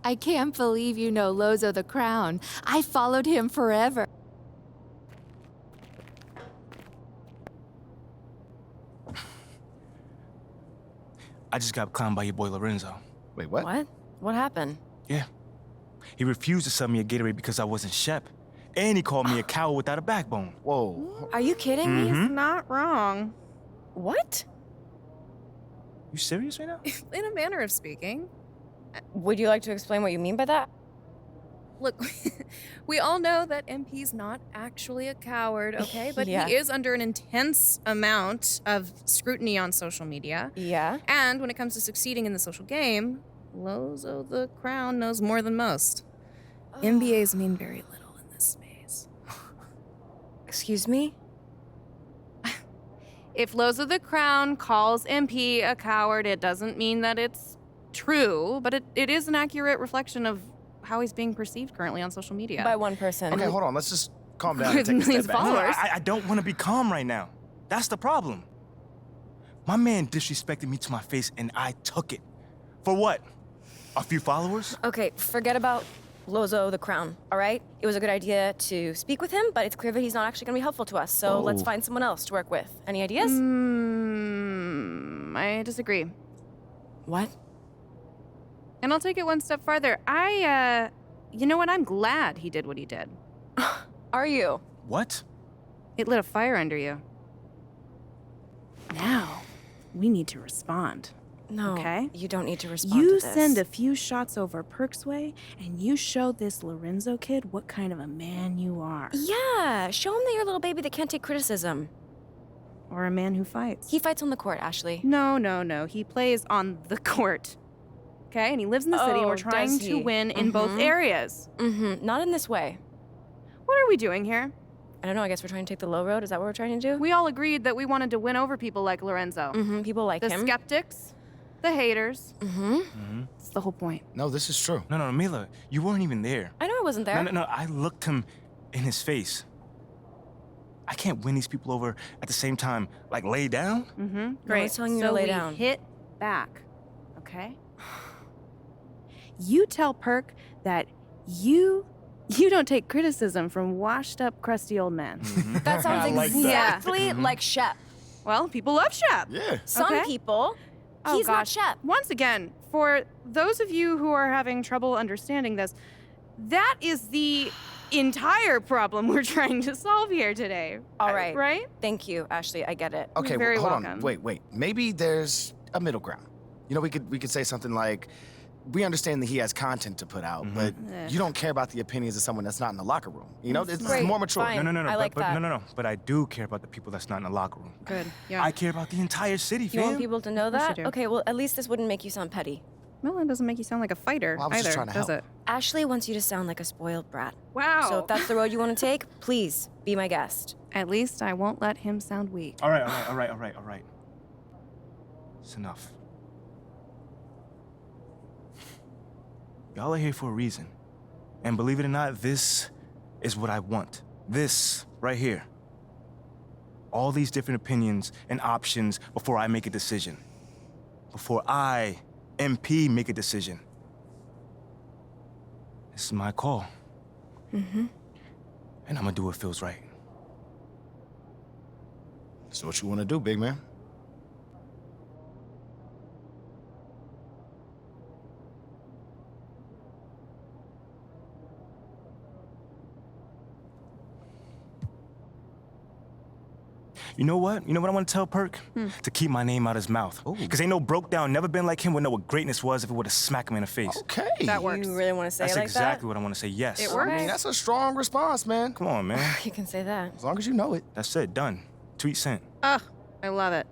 I can't believe you know Lozo the Crown. I followed him forever. I just got clowned by your boy Lorenzo. Wait, what? What? What happened? Yeah. He refused to sell me a Gatorade because I wasn't Shep. And he called me a coward without a backbone. Whoa. Are you kidding me? He's not wrong. What? You serious right now? In a manner of speaking. Would you like to explain what you mean by that? Look, we all know that MP's not actually a coward, okay? But Yeah. he is under an intense amount of scrutiny on social media. Yeah. And when it comes to succeeding in the social game, Lozo the Crown knows more than most. MBAs mean very little in this space. Excuse me? If Lozo the Crown calls MP a coward, it doesn't mean that it's true, but it is an accurate reflection of how he's being perceived currently on social media. By one person. Okay, hold on. Let's just calm down With and take a millions step of back. followers. I don't want to be calm right now. That's the problem. My man disrespected me to my face and I took it. For what? A few followers? Okay, forget about Lozo the Crown, all right? It was a good idea to speak with him, but it's clear that he's not actually going to be helpful to us, so let's Oh. find someone else to work with. Any ideas? I disagree. What? And I'll take it one step farther. You know what? I'm glad he did what he did. Are you? What? It lit a fire under you. Now, we need to respond. No, okay? you don't need to respond You to this. send a few shots over Perk's way, and you show this Lorenzo kid what kind of a man you are. Yeah, show him that you're a little baby that can't take criticism. Or a man who fights. He fights on the court, Ashley. No. He plays on the court. Okay? And he lives in the city, and we're trying does to he? win in both areas. Not in this way. What are we doing here? I don't know, I guess we're trying to take the low road. Is that what we're trying to do? We all agreed that we wanted to win over people like Lorenzo. People like The him. skeptics, the haters. It's the whole point. No, this is true. No, Mila, you weren't even there. I know I wasn't there. No, I looked him in his face. I can't win these people over at the same time, like lay down. Great. one's telling you so to lay we down. hit back, okay? You tell Perk that you don't take criticism from washed up, crusty old men. That sounds I like that. exactly like Shep. Well, people love Shep. Yeah. Some people. He's not Shep. Once again, for those of you who are having trouble understanding this, that is the entire problem we're trying to solve here today. All right. Right? Thank you, Ashley. I get it. Okay, You're very hold welcome. on. Wait. Maybe there's a middle ground. You know, we could say something like, we understand that he has content to put out, but you don't care about the opinions of someone that's not in the locker room. You know, it's Great, more mature. fine. No. I like that. No. But I do care about the people that's not in the locker room. Good. Yeah. I care about the entire city, You fam. want people to know Of course that? you do. Okay, well, at least this wouldn't make you sound petty. Well, it doesn't make you sound like a fighter Well, I was just either, trying to does help. it? Ashley wants you to sound like a spoiled brat. Wow. So if that's the road you want to take, please be my guest. At least I won't let him sound weak. All right. It's enough. Y'all are here for a reason. And believe it or not, this is what I want. This right here. All these different opinions and options before I make a decision. Before I, MP, make a decision. This is my call. And I'm gonna do what feels right. So what you want to do, big man? You know what? You know what I want to tell Perk? To keep my name out his mouth. Because ain't no broke down, never been like him would know what greatness was if it would have smacked him in the face. Okay. That works. You really want to say That's it like exactly what I want to say, yes. It I works. mean, that's a strong response, man. Come on, man. that? You can say that. As long as you know it. That's it, done. Tweet sent. Ugh, I love it.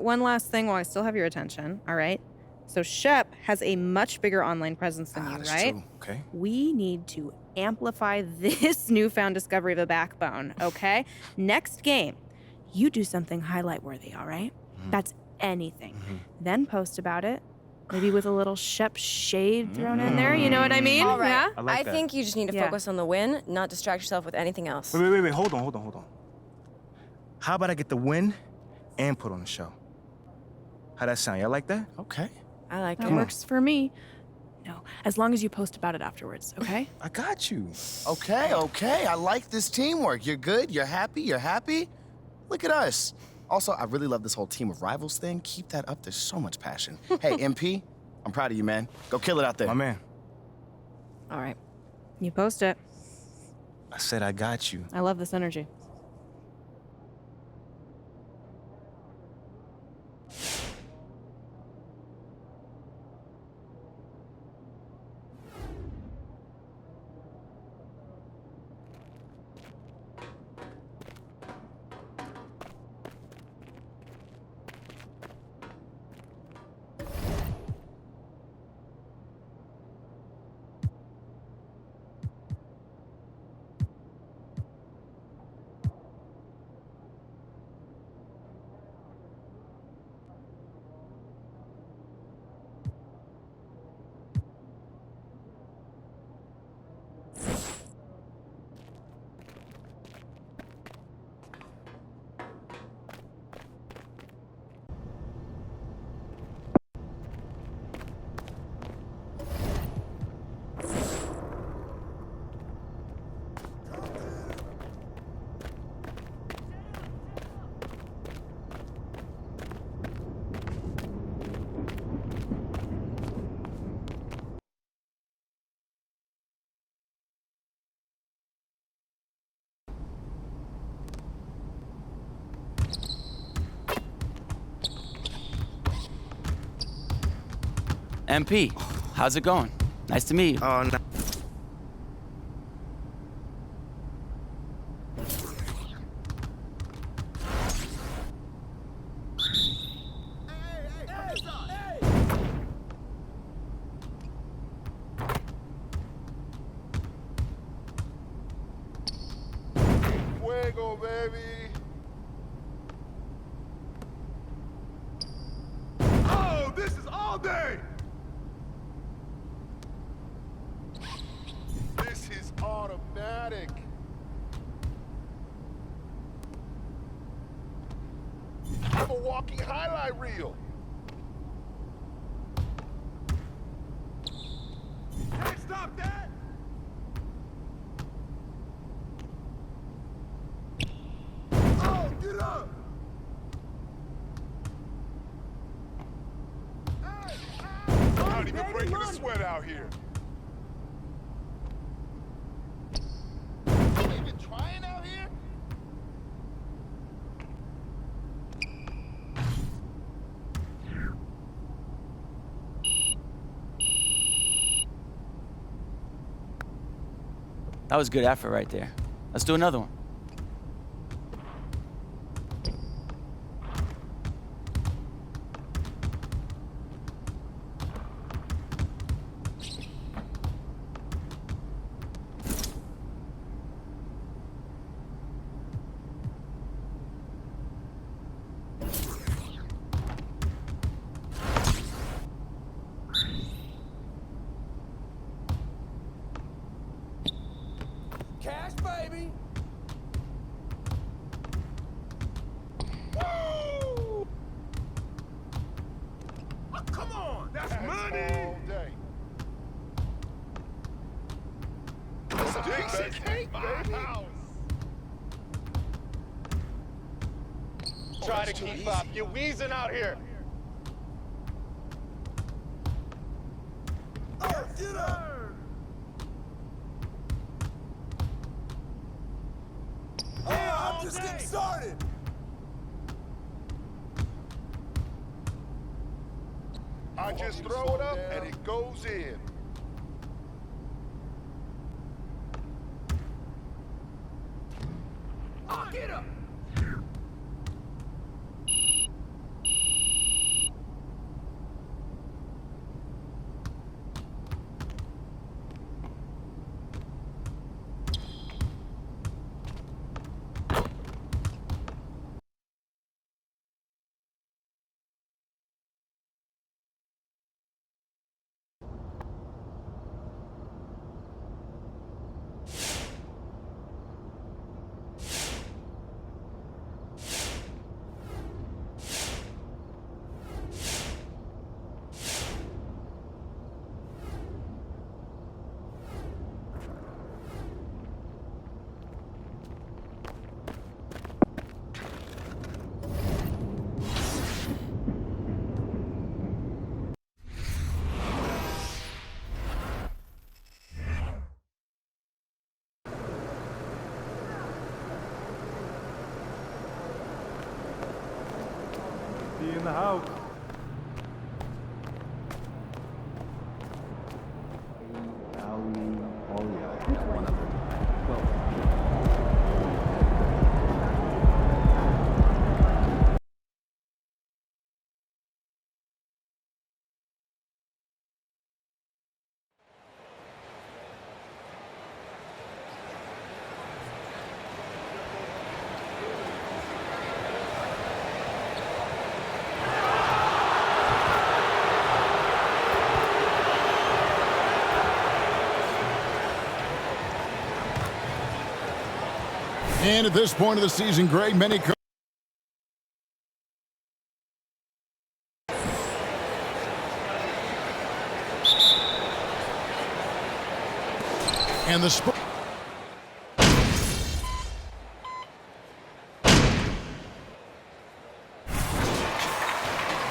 One last thing while I still have your attention, all right? So Shep has a much bigger online presence than you, That's right? true. Okay. We need to amplify this newfound discovery of a backbone, okay? Next game, you do something highlight worthy, all right? That's anything. Then post about it, maybe with a little Shep shade thrown in there, you know what I mean? All right. Yeah? I like I that. think you just need to Yeah. focus on the win, not distract yourself with anything else. Wait. Hold on. How about I get the win and put on the show? How that sound? Y'all like that? Okay. I like That it. works for me. No, as long as you post about it afterwards, okay? I got you. Okay. I like this teamwork. You're good. You're happy. Look at us. Also, I really love this whole team of rivals thing. Keep that up. There's so much passion. Hey, MP, I'm proud of you, man. Go kill it out there. My man, All right. You post it. I said I got you. I love this energy. MP, how's it going? Nice to meet you. Oh, no. Fuego, baby. Oh, this is all day. This is automatic. I'm a walking highlight reel. Can't stop that. Oh, get up. I'm not even breaking a sweat out here. You even trying out here? That was good effort right there. Let's do another one. Cash, baby. Woo! Oh, come on, that's money. All day. That's a piece of cake, baby. Try to keep up. You're wheezing out here. Oh, get up. Oh, I'm just getting started. I just throw it up and it goes in. Oh, get up. Be in the house. And at this point of the season, Greg, many and the Spurs.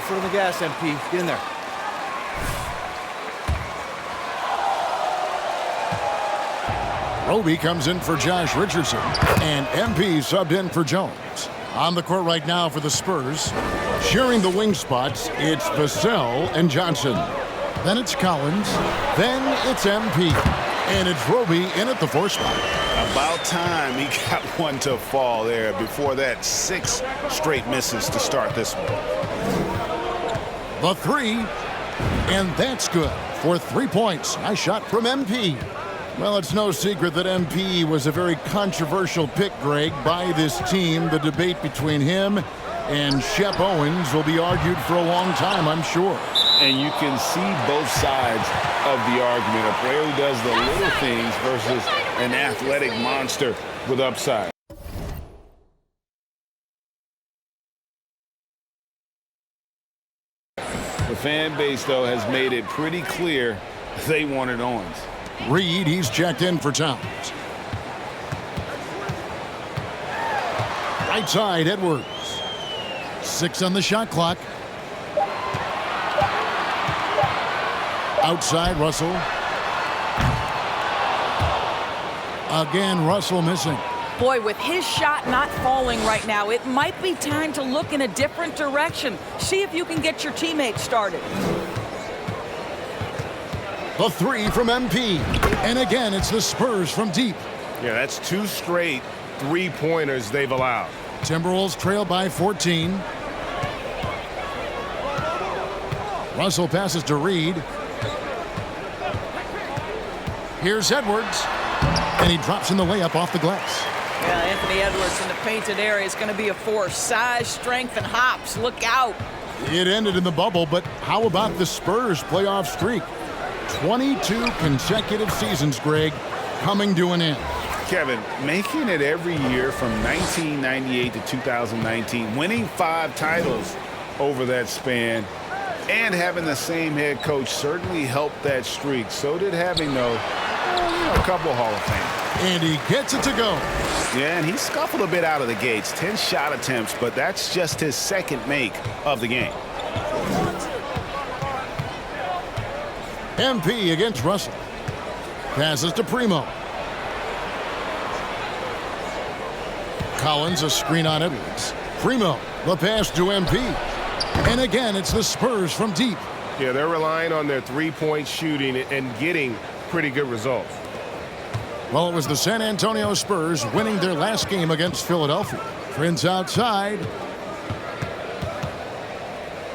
Foot on the gas, MP. Get in there. Roby comes in for Josh Richardson, and MP subbed in for Jones. On the court right now for the Spurs, sharing the wing spots, it's Vassell and Johnson. Then it's Collins. Then it's MP. And it's Roby in at the 4 spot. About time he got one to fall there. Before that, 6 straight misses to start this one. The 3. And that's good for 3 points. Nice shot from MP. Well, it's no secret that MP was a very controversial pick, Greg, by this team. The debate between him and Shep Owens will be argued for a long time, I'm sure. And you can see both sides of the argument. A player who does the little things versus an athletic monster with upside. The fan base, though, has made it pretty clear they wanted Owens. Reed, he's checked in for Towns. Right side, Edwards. 6 on the shot clock. Outside, Russell. Again, Russell missing. Boy, with his shot not falling right now, it might be time to look in a different direction. See if you can get your teammates started. The 3 from MP. And again, it's the Spurs from deep. Yeah, that's 2 straight 3-pointers they've allowed. Timberwolves trail by 14. Russell passes to Reed. Here's Edwards. And he drops in the layup off the glass. Yeah, Anthony Edwards in the painted area is going to be a force. Size, strength, and hops. Look out. It ended in the bubble, but how about the Spurs playoff streak? 22 consecutive seasons, Greg, coming to an end. Kevin, making it every year from 1998 to 2019, winning 5 titles over that span, and having the same head coach certainly helped that streak. So did having, though, a couple Hall of Fame. And he gets it to go. Yeah, and he scuffled a bit out of the gates. 10 shot attempts, but that's just his second make of the game. MP against Russell. Passes to Primo. Collins, a screen on Edwards. Primo, the pass to MP. And again, it's the Spurs from deep. Yeah, they're relying on their 3-point shooting and getting pretty good results. Well, it was the San Antonio Spurs winning their last game against Philadelphia. Prince outside.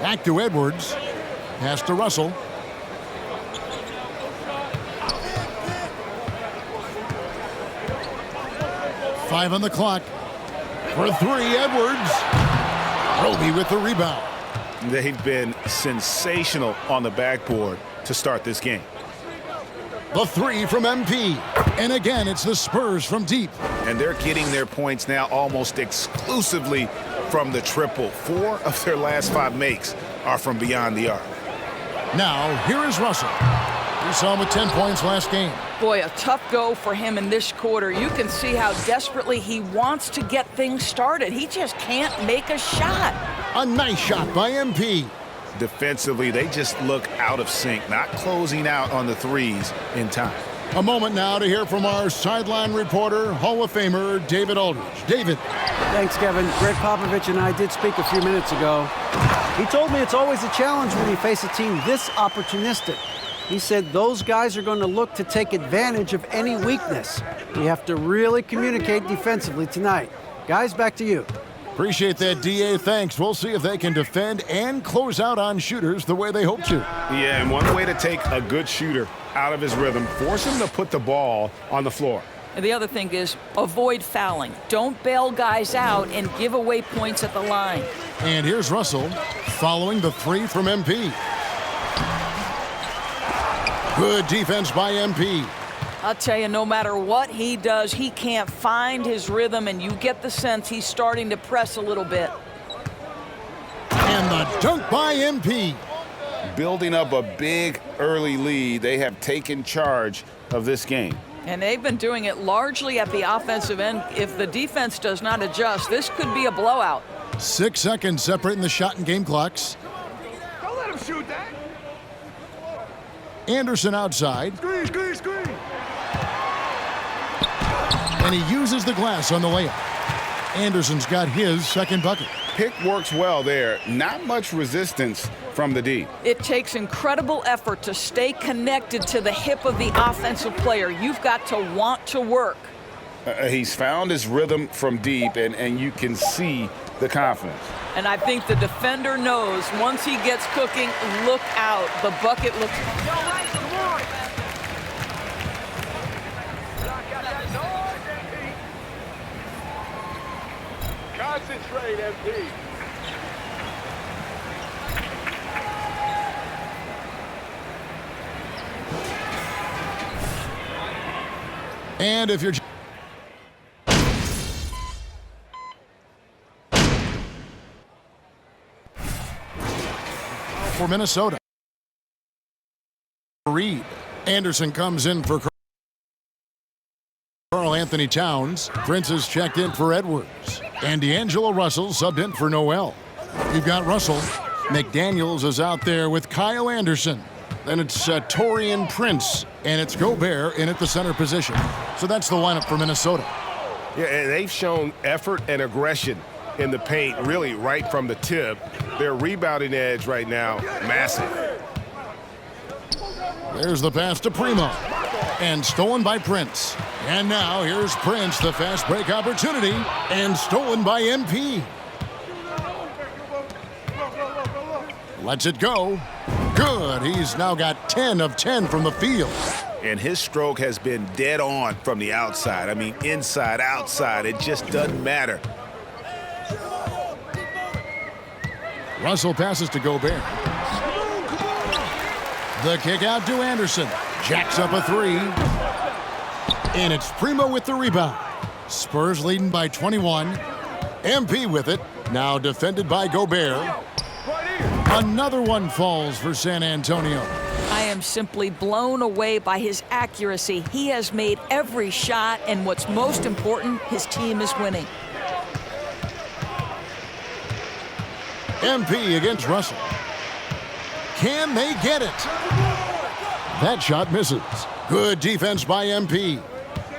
Back to Edwards. Pass to Russell. Five on the clock. For 3, Edwards. Roby with the rebound. They've been sensational on the backboard to start this game. The 3 from MP. And again, it's the Spurs from deep. And they're getting their points now almost exclusively from the triple. 4 of their last 5 makes are from beyond the arc. Now, here is Russell. We saw him with 10 points last game. Boy, a tough go for him in this quarter. You can see how desperately he wants to get things started. He just can't make a shot. A nice shot by MP. Defensively, they just look out of sync, not closing out on the threes in time. A moment now to hear from our sideline reporter, Hall of Famer David Aldridge. David. Thanks, Kevin. Greg Popovich and I did speak a few minutes ago. He told me it's always a challenge when you face a team this opportunistic. He said those guys are going to look to take advantage of any weakness. We have to really communicate defensively tonight. Guys, back to you. Appreciate that, DA. Thanks. We'll see if they can defend and close out on shooters the way they hope to. Yeah, and one way to take a good shooter out of his rhythm, force him to put the ball on the floor. And the other thing is avoid fouling. Don't bail guys out and give away points at the line. And here's Russell following the 3 from MP. Good defense by MP. I'll tell you, no matter what he does, he can't find his rhythm, and you get the sense he's starting to press a little bit. And the dunk by MP. Building up a big early lead, they have taken charge of this game. And they've been doing it largely at the offensive end. If the defense does not adjust, this could be a blowout. 6 seconds separating the shot and game clocks. Don't let him shoot that. Anderson outside. Screen, screen, screen. And he uses the glass on the layup. Anderson's got his second bucket. Pick works well there. Not much resistance from the D. It takes incredible effort to stay connected to the hip of the offensive player. You've got to want to work. He's found his rhythm from deep, and you can see the confidence. And I think the defender knows once he gets cooking, look out. The bucket looks... Concentrate, MP. And if you're for Minnesota, Reed. Anderson comes in for Karl Anthony Towns. Prince is checked in for Edwards. And D'Angelo Russell subbed in for Noel. You've got Russell. McDaniels is out there with Kyle Anderson. Then it's Taurean Prince, and it's Gobert in at the center position. So that's the lineup for Minnesota. Yeah, and they've shown effort and aggression in the paint, really right from the tip. Their rebounding edge right now, massive. There's the pass to Primo, and stolen by Prince. And now here's Prince, the fast break opportunity, and stolen by MP. Lets it go. Good. He's now got 10 of 10 from the field. And his stroke has been dead on from the outside. I mean, inside, outside, it just doesn't matter. Russell passes to Gobert. The kick out to Anderson. Jacks up a three. And it's Primo with the rebound. Spurs leading by 21. MP with it. Now defended by Gobert. Another one falls for San Antonio. I am simply blown away by his accuracy. He has made every shot, and what's most important, his team is winning. MP against Russell. Can they get it? That shot misses. Good defense by MP.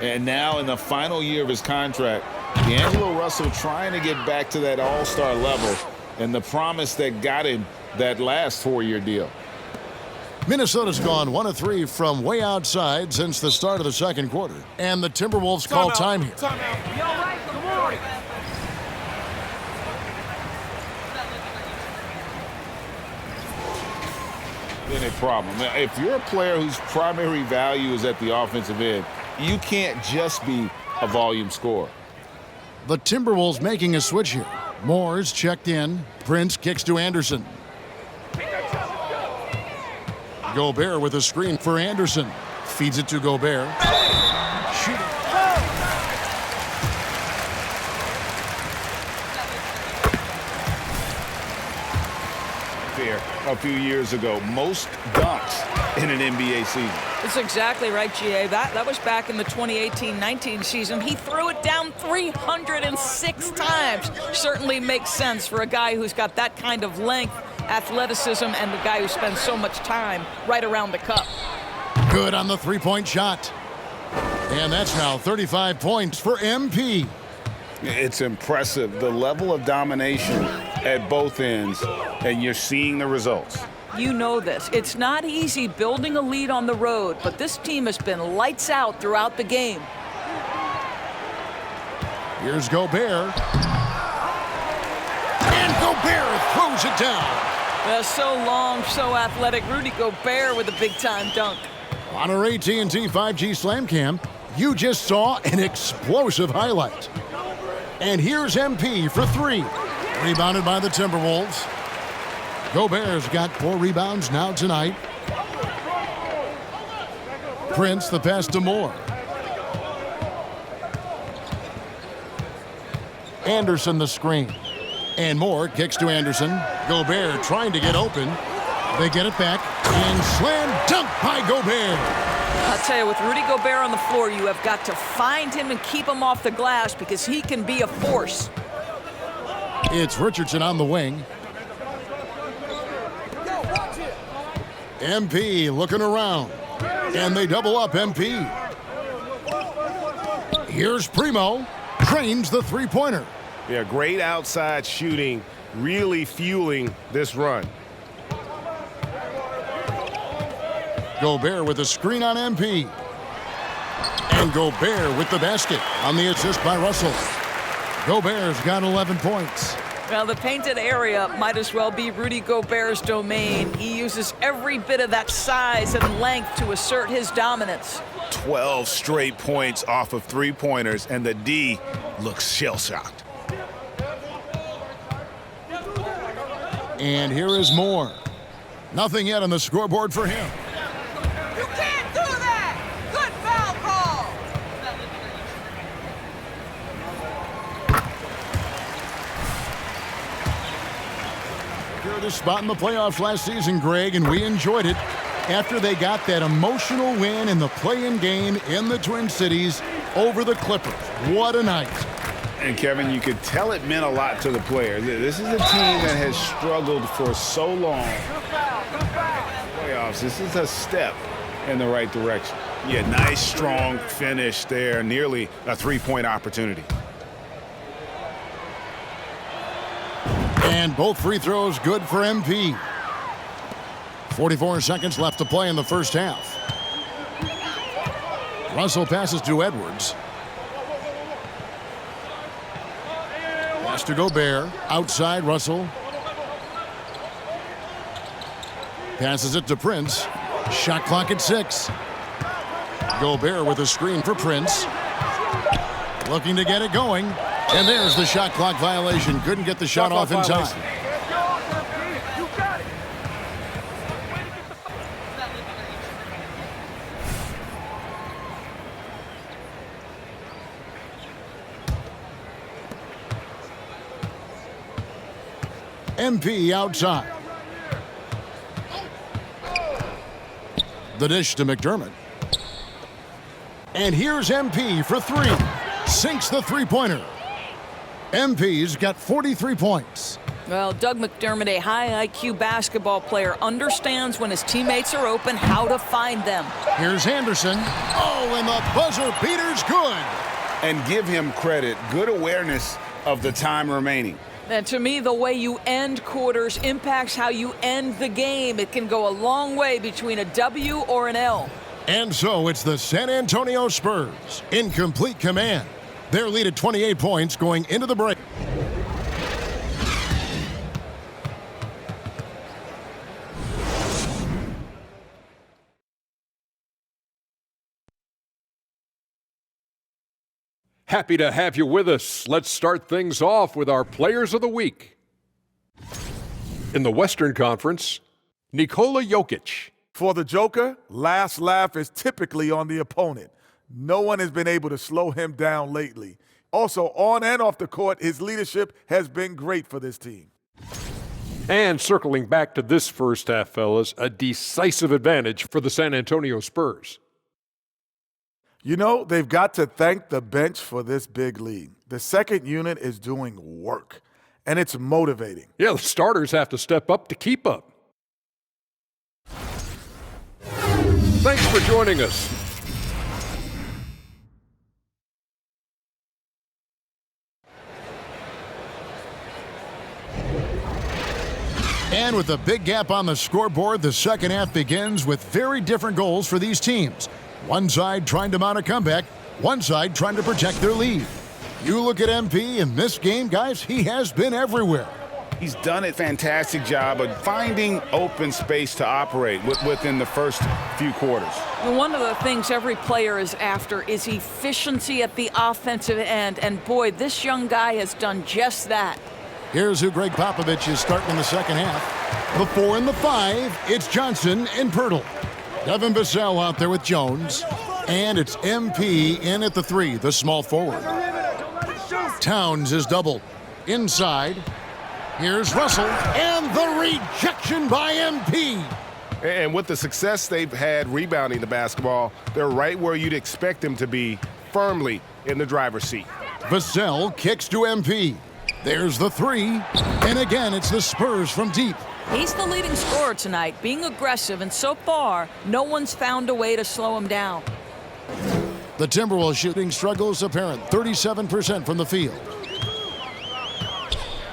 And now in the final year of his contract, D'Angelo Russell trying to get back to that all-star level and the promise that got him that last 4-year deal. Minnesota's gone 1 of 3 from way outside since the start of the second quarter. And the Timberwolves call time here. You all right? Good morning. Been a problem. If you're a player whose primary value is at the offensive end, you can't just be a volume scorer. The Timberwolves making a switch here. Moore's checked in. Prince kicks to Anderson. Gobert with a screen for Anderson. Feeds it to Gobert. Shoot. Fair. A few years ago, most dunks in an NBA season. That's exactly right, GA. That was back in the 2018-19 season. He threw it down 306 times. Certainly makes sense for a guy who's got that kind of length, athleticism, and the guy who spends so much time right around the cup. Good on the three-point shot. And that's now 35 points for MP. It's impressive, the level of domination at both ends, and you're seeing the results. You know this. It's not easy building a lead on the road, but this team has been lights out throughout the game. Here's Gobert. And Gobert throws it down. So long, so athletic. Rudy Gobert with a big-time dunk. On our AT&T 5G Slam Cam, you just saw an explosive highlight. And here's MP for 3. Rebounded by the Timberwolves. Gobert's got 4 rebounds now tonight. Prince, the pass to Moore. Anderson, the screen. And Moore kicks to Anderson. Gobert trying to get open. They get it back. And slam dunk by Gobert. I'll tell you, with Rudy Gobert on the floor, you have got to find him and keep him off the glass because he can be a force. It's Richardson on the wing. MP looking around. And they double up MP. Here's Primo. Trains the three-pointer. Yeah, great outside shooting, really fueling this run. Gobert with a screen on MP. And Gobert with the basket on the assist by Russell. Gobert's got 11 points. Well, the painted area might as well be Rudy Gobert's domain. He uses every bit of that size and length to assert his dominance. 12 straight points off of three-pointers, and the D looks shell-shocked. And here is Moore. Nothing yet on the scoreboard for him. You can't do that! Good foul call! Here this spot in the playoffs last season, Greg, and we enjoyed it after they got that emotional win in the play-in game in the Twin Cities over the Clippers. What a night. And Kevin, you could tell it meant a lot to the players. This is a team that has struggled for so long. Playoffs, this is a step in the right direction. Yeah, nice, strong finish there. Nearly a three-point opportunity. And both free throws good for MP. 44 seconds left to play in the first half. Russell passes to Edwards. Pass to Gobert. Outside Russell. Passes it to Prince. Shot clock at 6. Gobert with a screen for Prince. Looking to get it going. And there's the shot clock violation. Couldn't get the shot off in time. MP outside. The dish to McDermott. And here's MP for three. Sinks the three-pointer. MP's got 43 points. Well, Doug McDermott, a high IQ basketball player, understands when his teammates are open how to find them. Here's Anderson. Oh, and the buzzer beater's good. And give him credit. Good awareness of the time remaining. And to me, the way you end quarters impacts how you end the game. It can go a long way between a W or an L. And so it's the San Antonio Spurs in complete command. Their lead at 28 points going into the break. Happy to have you with us. Let's start things off with our Players of the Week. In the Western Conference, Nikola Jokic. For the Joker, last laugh is typically on the opponent. No one has been able to slow him down lately. Also, on and off the court, his leadership has been great for this team. And circling back to this first half, fellas, a decisive advantage for the San Antonio Spurs. You know, they've got to thank the bench for this big lead. The second unit is doing work, and it's motivating. Yeah, the starters have to step up to keep up. Thanks for joining us. And with a big gap on the scoreboard, the second half begins with very different goals for these teams. One side trying to mount a comeback, one side trying to protect their lead. You look at MP in this game, guys, he has been everywhere. He's done a fantastic job of finding open space to operate within the first few quarters. One of the things every player is after is efficiency at the offensive end. And boy, this young guy has done just that. Here's who Greg Popovich is starting in the second half. The 4 and the 5, it's Johnson and Pirtle. Devin Vassell out there with Jones. And it's MP in at the 3, the small forward. Towns is doubled. Inside, here's Russell. And the rejection by MP. And with the success they've had rebounding the basketball, they're right where you'd expect them to be, firmly in the driver's seat. Vassell kicks to MP. There's the 3. And again, it's the Spurs from deep. He's the leading scorer tonight, being aggressive, and so far, no one's found a way to slow him down. The Timberwolves shooting struggles apparent, 37% from the field.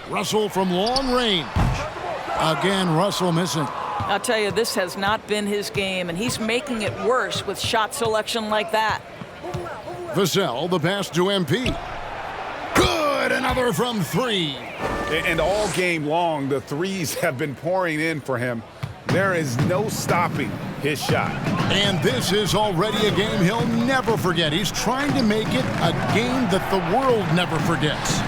Russell from long range. Again, Russell missing. I'll tell you, this has not been his game, and he's making it worse with shot selection like that. Vassell, the pass to MP. Good, another from 3. And all game long, the threes have been pouring in for him. There is no stopping his shot. And this is already a game he'll never forget. He's trying to make it a game that the world never forgets.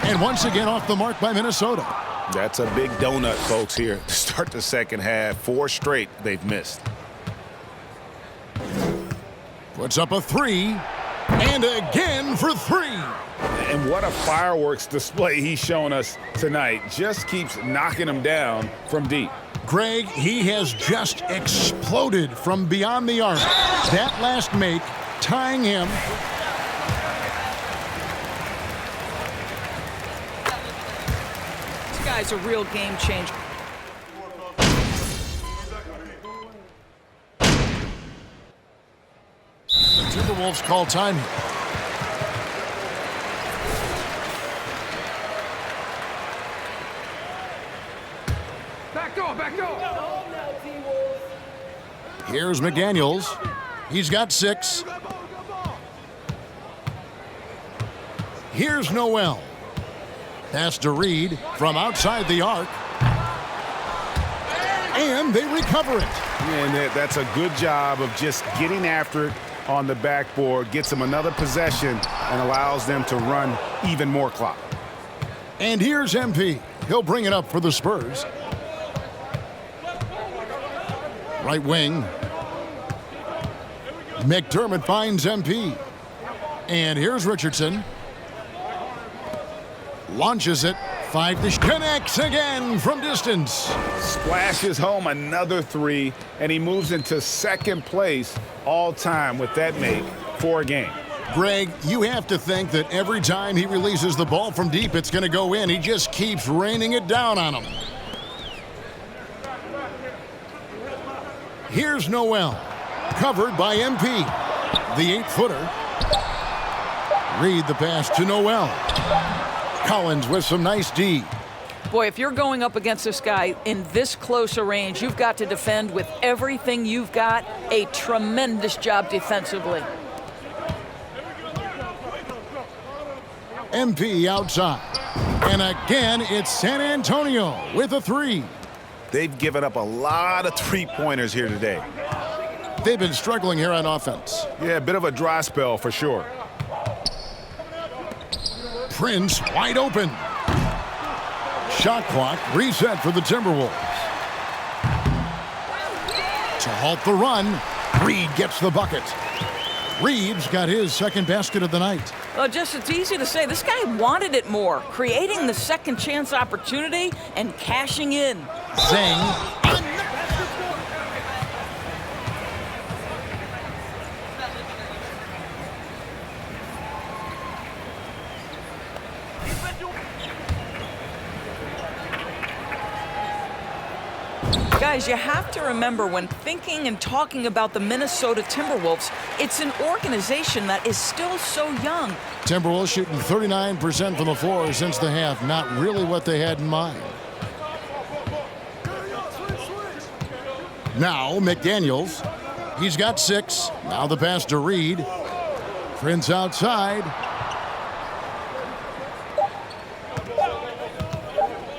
And once again off the mark by Minnesota. That's a big donut, folks, here to start the second half. 4 straight they've missed. Puts up a 3, and again for 3. And what a fireworks display he's shown us tonight. Just keeps knocking them down from deep. Greg, he has just exploded from beyond the arc. That last make, tying him. This guy's a real game changer. The Timberwolves call time here. Back door, back door. Here's McDaniels. He's got 6. Here's Noel. Pass to Reed from outside the arc. And they recover it. And that's a good job of just getting after it on the backboard. Gets them another possession and allows them to run even more clock. And here's MP. He'll bring it up for the Spurs. Right wing. McDermott finds MP. And here's Richardson. Launches it. 5 to connects again from distance. Splashes home another 3, and he moves into second place all time with that make for a game. Greg, you have to think that every time he releases the ball from deep, it's going to go in. He just keeps raining it down on him. Here's Noel, covered by MP. The 8-footer. Reed the pass to Noel. Collins with some nice D. Boy, if you're going up against this guy in this close a range, you've got to defend with everything you've got. A tremendous job defensively. MP outside. And again, it's San Antonio with a 3. They've given up a lot of three-pointers here today. They've been struggling here on offense. Yeah, a bit of a dry spell for sure. Prince wide open. Shot clock reset for the Timberwolves. To halt the run, Reed gets the bucket. Reed's got his second basket of the night. Well, just it's easy to say. This guy wanted it more, creating the second chance opportunity and cashing in. Zing. Guys, you have to remember when thinking and talking about the Minnesota Timberwolves, it's an organization that is still so young. Timberwolves shooting 39% from the floor since the half. Not really what they had in mind. Now McDaniels. He's got 6. Now the pass to Reed. Prince outside.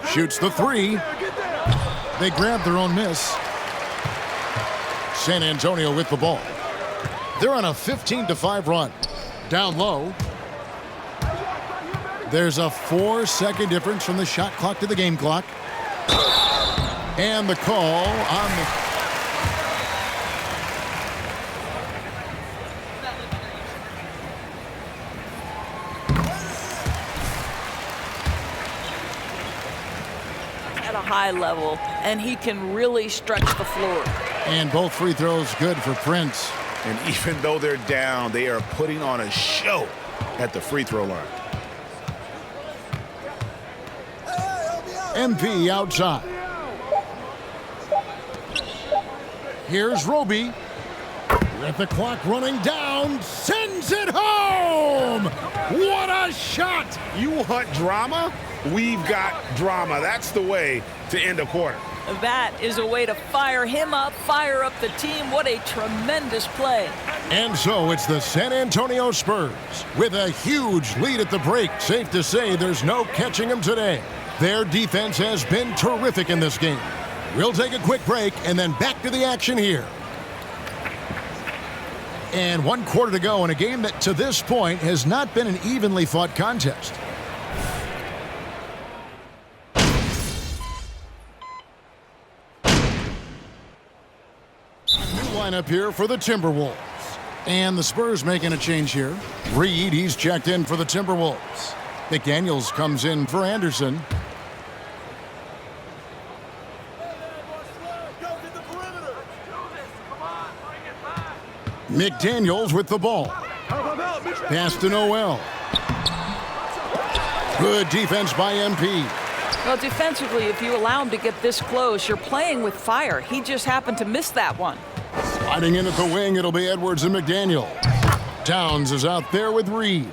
Shoots the 3. They grab their own miss. San Antonio with the ball. They're on a 15-5 run. Down low. There's a 4-second difference from the shot clock to the game clock. And the call on the... At a high level, and he can really stretch the floor. And both free throws good for Prince. And even though they're down, they are putting on a show at the free throw line. MP outside. Here's Roby. With the clock running down, sends it home! What a shot! You want drama? We've got drama. That's the way to end a quarter. That is a way to fire him up, fire up the team. What a tremendous play. And so it's the San Antonio Spurs with a huge lead at the break. Safe to say there's no catching them today. Their defense has been terrific in this game. We'll take a quick break and then back to the action here. And 1 quarter to go in a game that to this point has not been an evenly fought contest. Lineup here for the Timberwolves. And the Spurs making a change here. Reed, he's checked in for the Timberwolves. McDaniels comes in for Anderson. McDaniels with the ball. Pass to Noel. Good defense by MP. Well, defensively, if you allow him to get this close, you're playing with fire. He just happened to miss that one. Sliding in at the wing, it'll be Edwards and McDaniel. Towns is out there with Reed.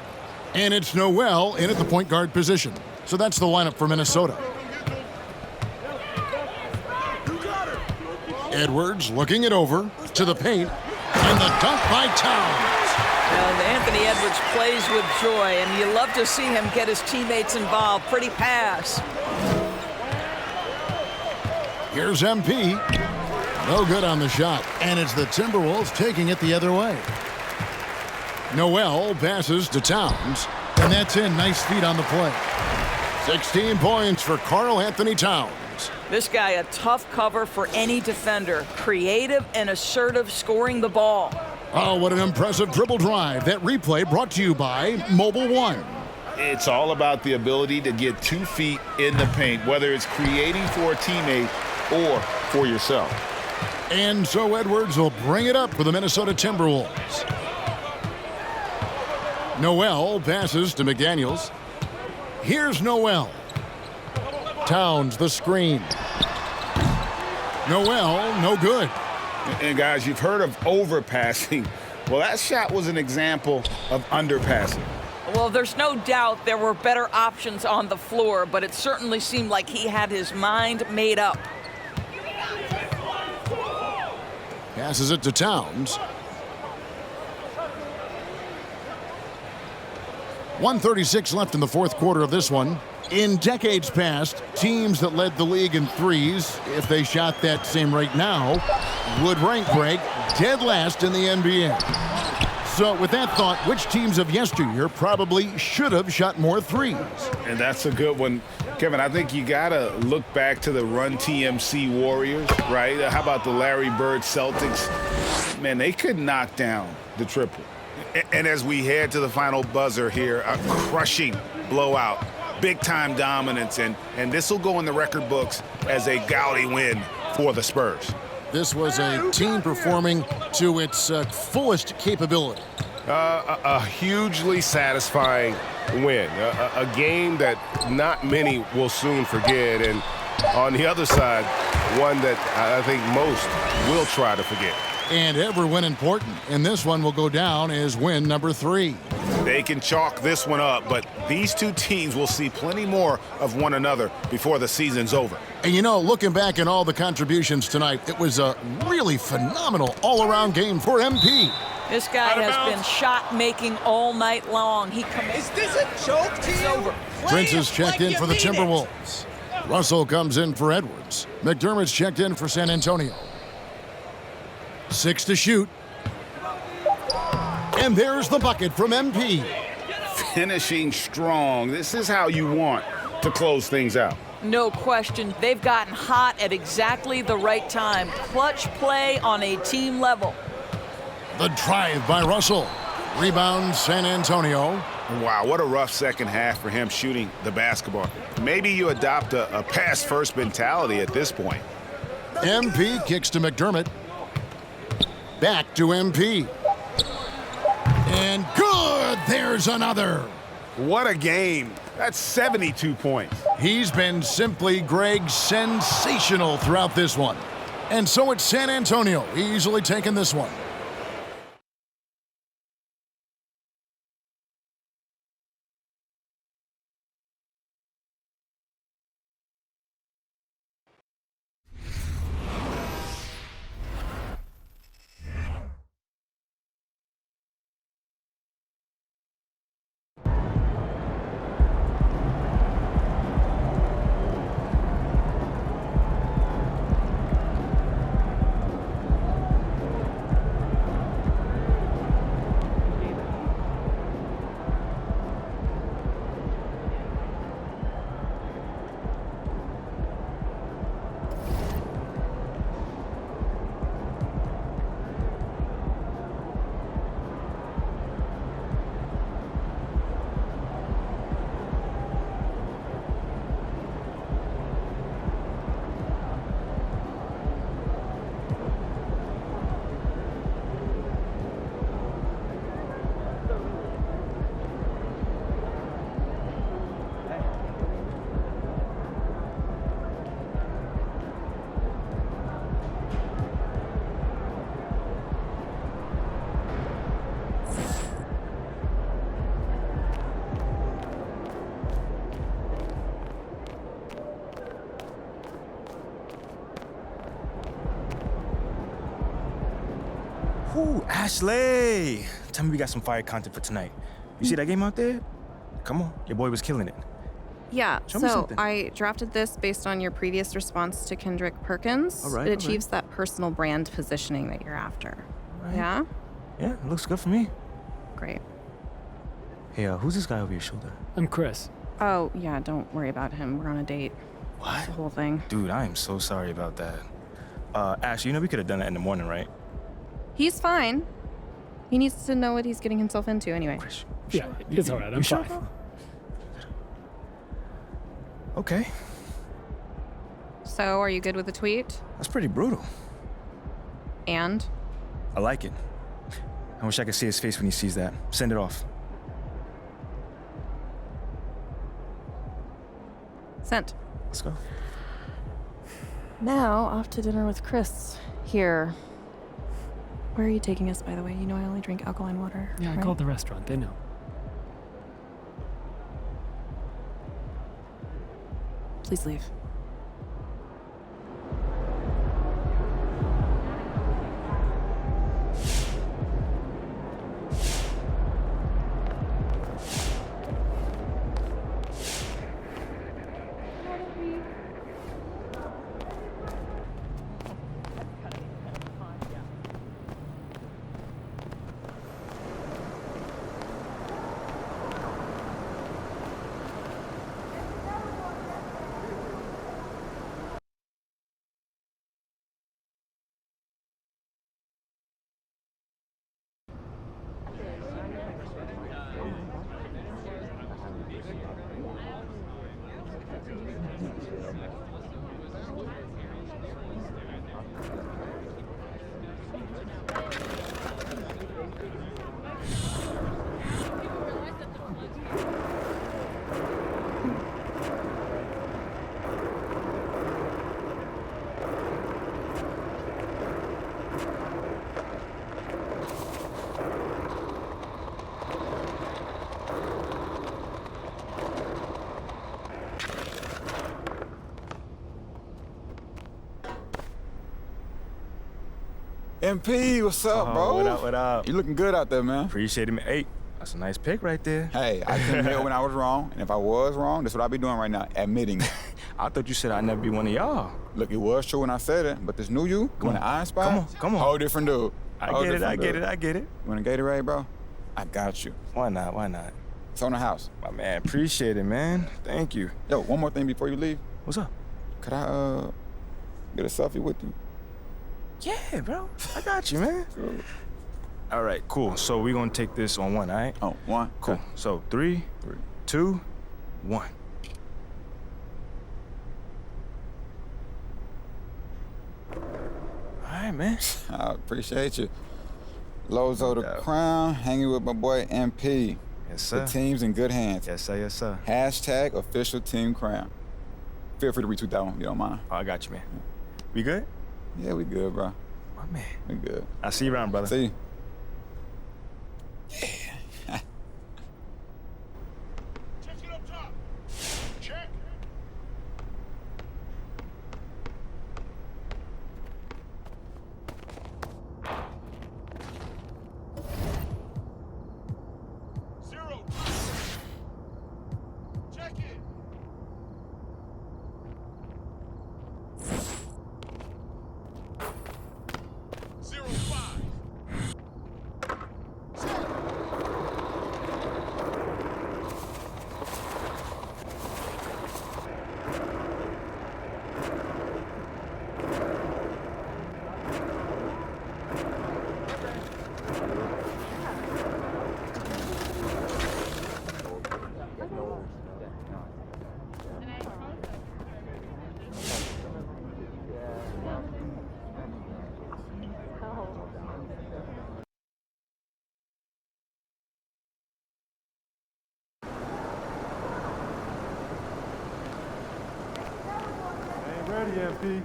And it's Noel in at the point guard position. So that's the lineup for Minnesota. Edwards looking it over to the paint. And the dunk by Towns. And Anthony Edwards plays with joy, and you love to see him get his teammates involved. Pretty pass. Here's MP. No good on the shot. And it's the Timberwolves taking it the other way. Noel passes to Towns. And that's in. Nice feet on the play. 16 points for Karl Anthony Towns. This guy, a tough cover for any defender. Creative and assertive scoring the ball. Oh, what an impressive dribble drive. That replay brought to you by Mobile One. It's all about the ability to get 2 feet in the paint, whether it's creating for a teammate or for yourself. And so Edwards will bring it up for the Minnesota Timberwolves. Noel passes to McDaniels. Here's Noel. Towns, the screen. Noel, no good. And guys, you've heard of overpassing. Well, that shot was an example of underpassing. Well, there's no doubt there were better options on the floor, but it certainly seemed like he had his mind made up. Passes it to Towns. 1:36 left in the fourth quarter of this one. In decades past, teams that led the league in threes, if they shot that same rate now, would rank, Greg, dead last in the NBA. So with that thought, which teams of yesteryear probably should have shot more threes? And that's a good one. Kevin, I think you got to look back to the Run TMC Warriors, right? How about the Larry Bird Celtics? Man, they could knock down the triple. And as we head to the final buzzer here, a crushing blowout, big-time dominance, and this will go in the record books as a gaudy win for the Spurs. This was a team performing to its fullest capability. A hugely satisfying win, a game that not many will soon forget, and on the other side, one that I think most will try to forget. And every win important, and this one will go down as win number 3. They can chalk this one up, but these two teams will see plenty more of one another before the season's over. And you know, looking back at all the contributions tonight, it was a really phenomenal all-around game for MP. This guy has been shot-making all night long. Is this a joke to you? It's over. Prince is checked in for the Timberwolves. Russell comes in for Edwards. McDermott's checked in for San Antonio. 6 to shoot. And there's the bucket from MP. Finishing strong. This is how you want to close things out. No question. They've gotten hot at exactly the right time. Clutch play on a team level. The drive by Russell. Rebound San Antonio. Wow, what a rough second half for him shooting the basketball. Maybe you adopt a pass-first mentality at this point. MP kicks to McDermott. Back to MP. And good! There's another. What a game. That's 72 points. He's been simply, Greg, sensational throughout this one. And so it's San Antonio easily taking this one. Ooh, Ashley! Tell me we got some fire content for tonight. You see that game out there? Come on, your boy was killing it. Yeah, Show me so something. I drafted this based on your previous response to Kendrick Perkins. All right, it all right. achieves that personal brand positioning that you're after. Right. Yeah? Yeah, it looks good for me. Great. Hey, who's this guy over your shoulder? I'm Chris. Oh, yeah, don't worry about him. We're on a date. What? The whole thing. Dude, I am so sorry about that. Ashley, you know we could have done that in the morning, right? He's fine. He needs to know what he's getting himself into anyway. Yeah, it's all right. I'm sure, fine. bro? Okay. So, are you good with the tweet? That's pretty brutal. And? I like it. I wish I could see his face when he sees that. Send it off. Sent. Let's go. Now, off to dinner with Chris. Here. Where are you taking us, by the way? You know I only drink alkaline water. Yeah, I right? called the restaurant. They know. Please leave. MP, what's up, bro? What up, what up? You looking good out there, man. Appreciate it, man. Hey, that's a nice pick right there. Hey, I can admit when I was wrong, and if I was wrong, that's what I'll be doing right now, admitting it. I thought you said I'd never be one of y'all. Look, it was true when I said it, but this new you, when the eye spot, come on. whole different dude. I get it. You want a Gatorade, bro? I got you. Why not? Why not? It's on the house. My man, appreciate it, man. Thank you. Yo, one more thing before you leave. What's up? Could I, get a selfie with you? Yeah, bro. I got you, man. All right, cool. So we're gonna take this on one, all right? Oh, one? Cool. Okay. So 3, 2, 1. All right, man. I appreciate you. Lozo the Crown, hanging with my boy MP. Yes, sir. The team's in good hands. Yes, sir. Yes, sir. Hashtag official team crown. Feel free to retweet that one if you don't mind. Oh, I got you, man. We good? Yeah, we good, bro. My man. We good. I'll see you around, brother. See you. Ready, MP.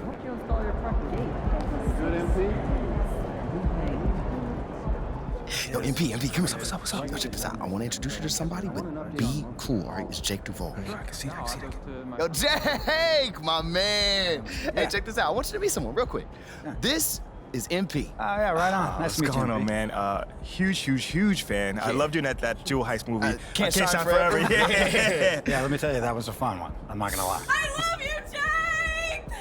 Hope you install your front gate. Good, MP? Yo, MP, come here. What's up? Yo, check this out. I want to introduce you to somebody, but be cool, all right? It's Jake Duvall. I can see that. Yo, Jake, my man. Hey, check this out. I want you to meet someone real quick. This is MP. Oh, yeah, right on. Nice What's to meet you, going on, MP. man? Huge fan. I loved you in that Jewel Heist movie. Can't Shine Forever. Yeah, let me tell you, that was a fun one. I'm not gonna lie. I love you, Jake!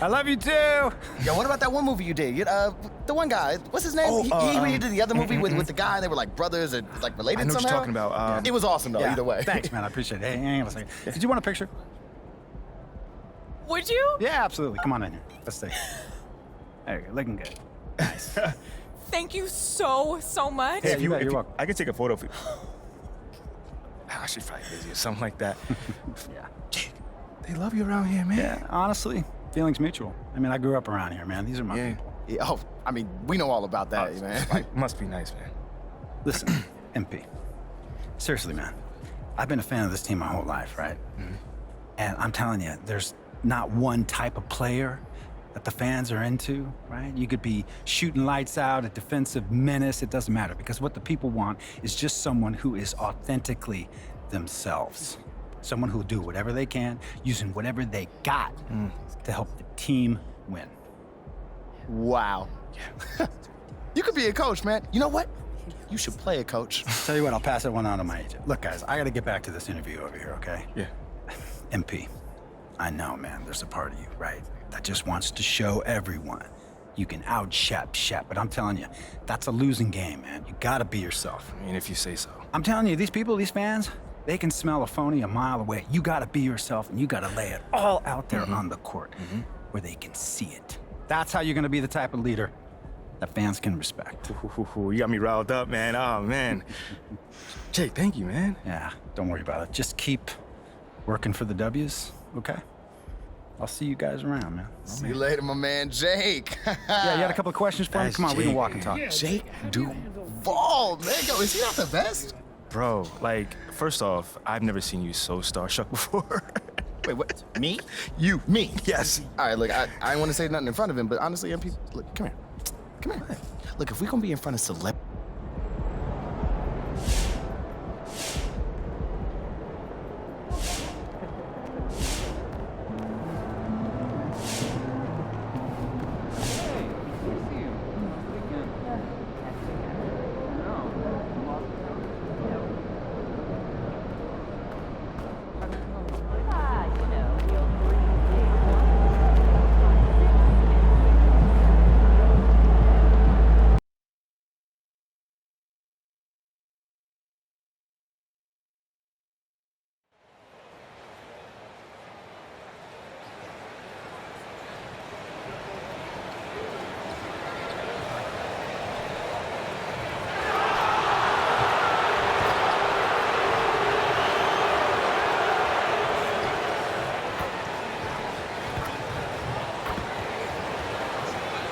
I love you too. Yo, what about that one movie you did? The one guy, what's his name? Oh, he did the other movie with the guy. They were like brothers and like related I know somehow. what you're talking about. It was awesome though, Yeah. either way. Thanks, man. I appreciate it. Hey, hang on a second. Did you want a picture? Would you? Yeah, absolutely. Come on in here. Let's see. There you go. Looking good. Nice. Thank you so much. Hey, you're welcome. I could take a photo of you. She's probably busy or something like that. Yeah. Jake, they love you around here, man. Yeah, honestly, feelings mutual. I mean, I grew up around here, man. These are my people. Yeah, oh, I mean, we know all about that, man. Must be nice, man. Listen, MP. Seriously, man. I've been a fan of this team my whole life, right? Mm-hmm. And I'm telling you, there's not one type of player that the fans are into, right? You could be shooting lights out, a defensive menace, it doesn't matter, because what the people want is just someone who is authentically themselves. Someone who'll do whatever they can, using whatever they got to help the team win. Wow. You could be a coach, man. You know what? You should play a coach. Tell you what, I'll pass that one on to my agent. Look, guys, I gotta get back to this interview over here, okay? Yeah. MP, I know, man, there's a part of you, right, that just wants to show everyone you can out-shap, but I'm telling you, that's a losing game, man. You gotta be yourself. I mean, if you say so. I'm telling you, these people, these fans, they can smell a phony a mile away. You gotta be yourself, and you gotta lay it all out there on the court where they can see it. That's how you're gonna be the type of leader that fans can respect. You got me riled up, man. Oh, man. Jake, thank you, man. Yeah, don't worry about it. Just keep working for the W's, okay? I'll see you guys around, man. See you later, my man, Jake. Yeah, you had a couple of questions for me? Come on, we can walk and talk. Jake Duvall, man. Yo, is he not the best? Bro, like, first off, I've never seen you so starstruck before. Wait, what? Me? You. Me? Yes. All right, look, I didn't want to say nothing in front of him, but honestly, MP, look, come here. Come here. Look, if we're going to be in front of celebrities,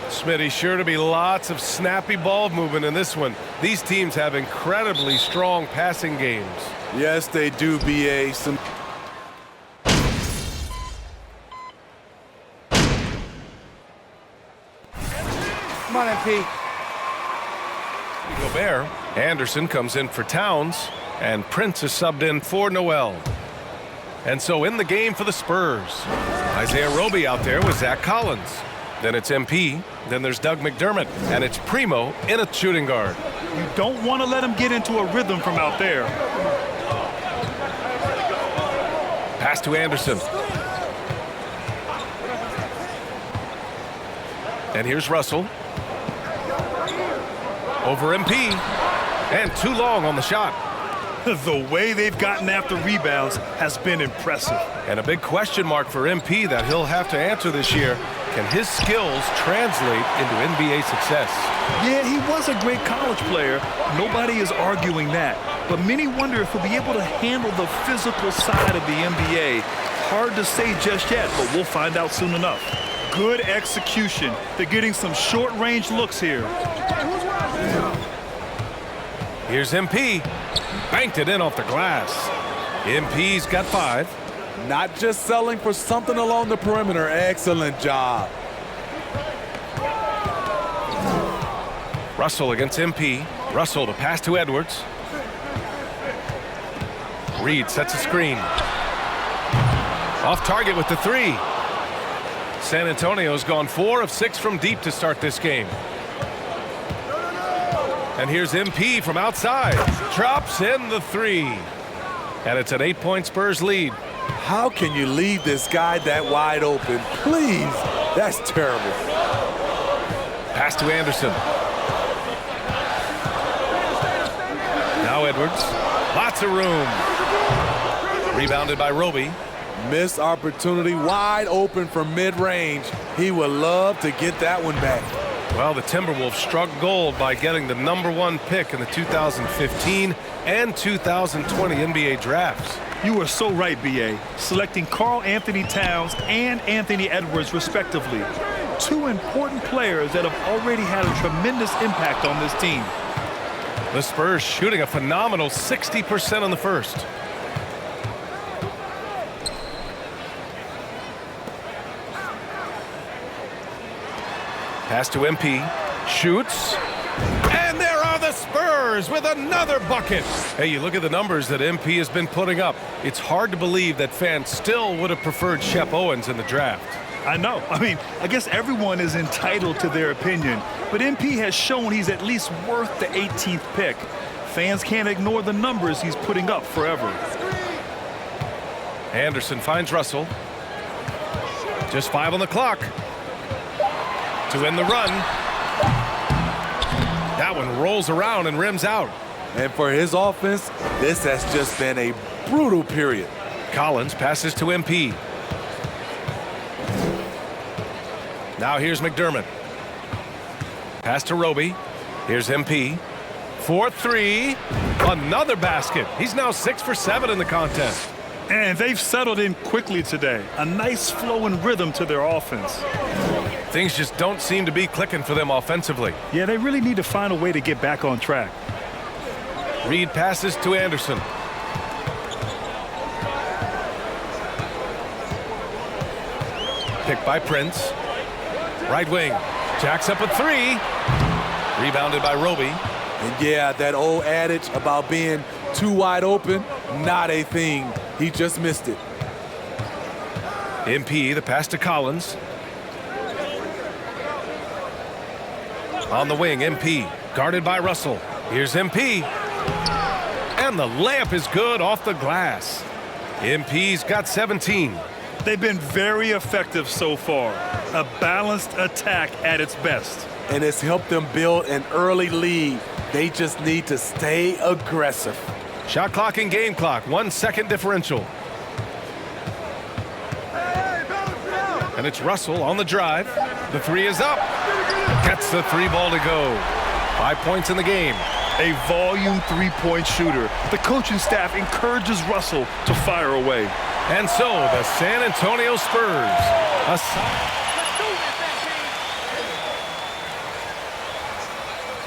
Smitty, sure to be lots of snappy ball movement in this one. These teams have incredibly strong passing games. Yes, they do, BA. Some Come on, MP. Gobert. Anderson comes in for Towns, and Prince is subbed in for Noel. And so in the game for the Spurs, Isaiah Roby out there with Zach Collins. Then it's MP, then there's Doug McDermott, and it's Primo in a shooting guard. You don't want to let him get into a rhythm from out there. Pass to Anderson. And here's Russell. Over MP. And too long on the shot. The way they've gotten after rebounds has been impressive. And a big question mark for MP that he'll have to answer this year. Can his skills translate into NBA success? Yeah, he was a great college player. Nobody is arguing that. But many wonder if he'll be able to handle the physical side of the NBA. Hard to say just yet, but we'll find out soon enough. Good execution. They're getting some short-range looks here. Here's MP. Banked it in off the glass. MP's got 5. Not just selling for something along the perimeter. Excellent job. Russell against MP. Russell to pass to Edwards. Reed sets a screen. Off target with the three. San Antonio's gone 4 of 6 from deep to start this game. And here's MP from outside. Drops in the three. And it's an 8-point Spurs lead. How can you leave this guy that wide open? Please. That's terrible. Pass to Anderson. Now Edwards. Lots of room. Rebounded by Roby. Missed opportunity, wide open from mid-range. He would love to get that one back. Well, the Timberwolves struck gold by getting the #1 pick in the 2015 and 2020 NBA drafts. You are so right, B.A. Selecting Karl Anthony Towns and Anthony Edwards, respectively. 2 important players that have already had a tremendous impact on this team. The Spurs shooting a phenomenal 60% on the first. Pass to MP. Shoots. And there are the Spurs with another bucket. Hey, you look at the numbers that MP has been putting up. It's hard to believe that fans still would have preferred Shep Owens in the draft. I know. I mean, I guess everyone is entitled to their opinion, but MP has shown he's at least worth the 18th pick. Fans can't ignore the numbers he's putting up forever. Anderson finds Russell. Just 5 on the clock. To end the run. That one rolls around and rims out. And for his offense, this has just been a brutal period. Collins passes to MP. Now here's McDermott. Pass to Roby. Here's MP. 4-3. Another basket. He's now 6 for 7 in the contest. And they've settled in quickly today. A nice flow and rhythm to their offense. Things just don't seem to be clicking for them offensively. Yeah, they really need to find a way to get back on track. Reed passes to Anderson. Picked by Prince. Right wing. Jacks up a 3. Rebounded by Roby. And yeah, that old adage about being too wide open, not a thing. He just missed it. MP, the pass to Collins. On the wing, MP, guarded by Russell. Here's MP. And the layup is good off the glass. MP's got 17. They've been very effective so far. A balanced attack at its best. And it's helped them build an early lead. They just need to stay aggressive. Shot clock and game clock, 1 second differential. And it's Russell on the drive. The 3 is up. Gets the 3 ball to go. 5 points in the game. A volume 3-point shooter. The coaching staff encourages Russell to fire away. And so the San Antonio Spurs.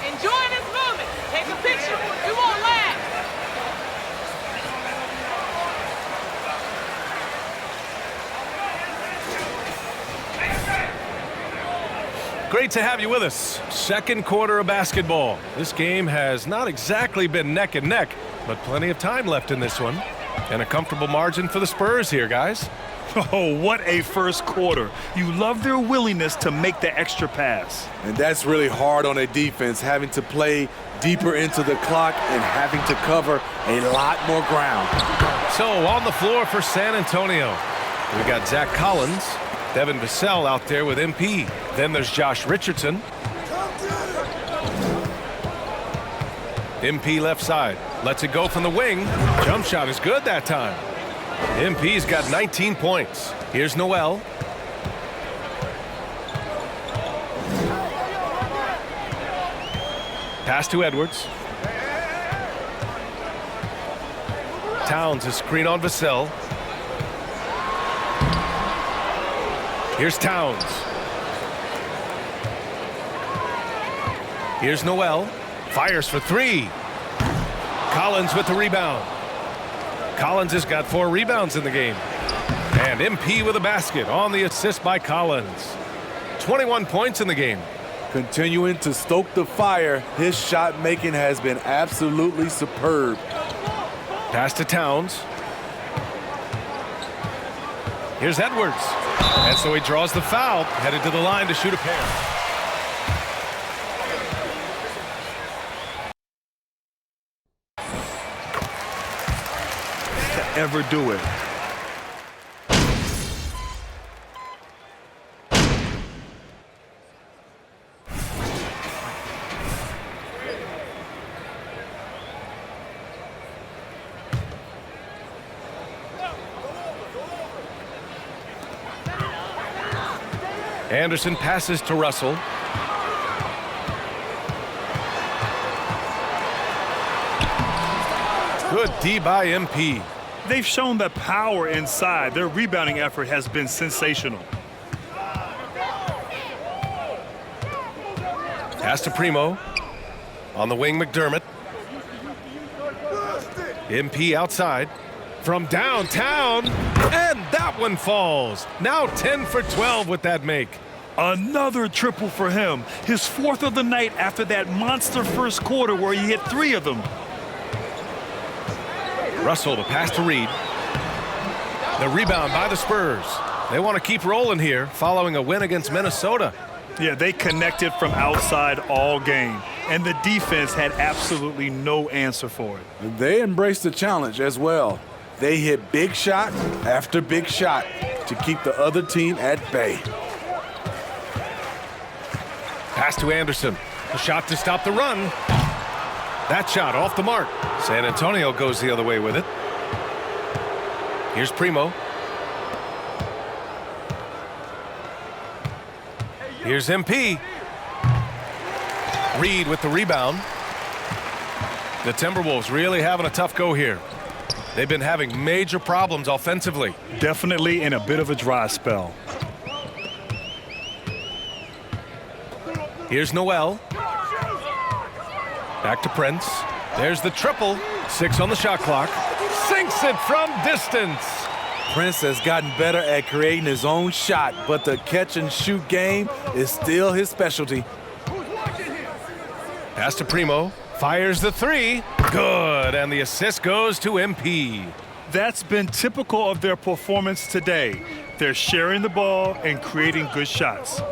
Enjoy this moment. Take a picture. We won't laugh. Great to have you with us. Second quarter of basketball. This game has not exactly been neck and neck, but plenty of time left in this one. And a comfortable margin for the Spurs here, guys. Oh, what a first quarter. You love their willingness to make the extra pass. And that's really hard on a defense, having to play deeper into the clock and having to cover a lot more ground. So on the floor for San Antonio, we got Zach Collins, Devin Vassell out there with MP. Then there's Josh Richardson. MP left side. Lets it go from the wing. Jump shot is good that time. MP's got 19 points. Here's Noel. Pass to Edwards. Towns a screen on Vassell. Here's Towns. Here's Noel. Fires for 3. Collins with the rebound. Collins has got 4 rebounds in the game. And MP with a basket on the assist by Collins. 21 points in the game. Continuing to stoke the fire, his shot making has been absolutely superb. Pass to Towns. Here's Edwards. And so he draws the foul, headed to the line to shoot a pair. To ever do it. Anderson passes to Russell. Good D by MP. They've shown that power inside. Their rebounding effort has been sensational. Pass to Primo. On the wing, McDermott. MP outside. From downtown. And that one falls. Now 10 for 12 with that make. Another triple for him. His fourth of the night after that monster first quarter where he hit 3 of them. Russell, the pass to Reed. The rebound by the Spurs. They want to keep rolling here following a win against Minnesota. Yeah, they connected from outside all game, and the defense had absolutely no answer for it. They embraced the challenge as well. They hit big shot after big shot to keep the other team at bay. Pass to Anderson. A shot to stop the run. That shot off the mark. San Antonio goes the other way with it. Here's Primo. Here's MP. Reed with the rebound. The Timberwolves really having a tough go here. They've been having major problems offensively. Definitely in a bit of a dry spell. Here's Noel. Back to Prince. There's the triple. 6 on the shot clock. Sinks it from distance. Prince has gotten better at creating his own shot, but the catch and shoot game is still his specialty. Pass to Primo. Fires the 3. Good. And the assist goes to MP. That's been typical of their performance today. They're sharing the ball and creating good shots.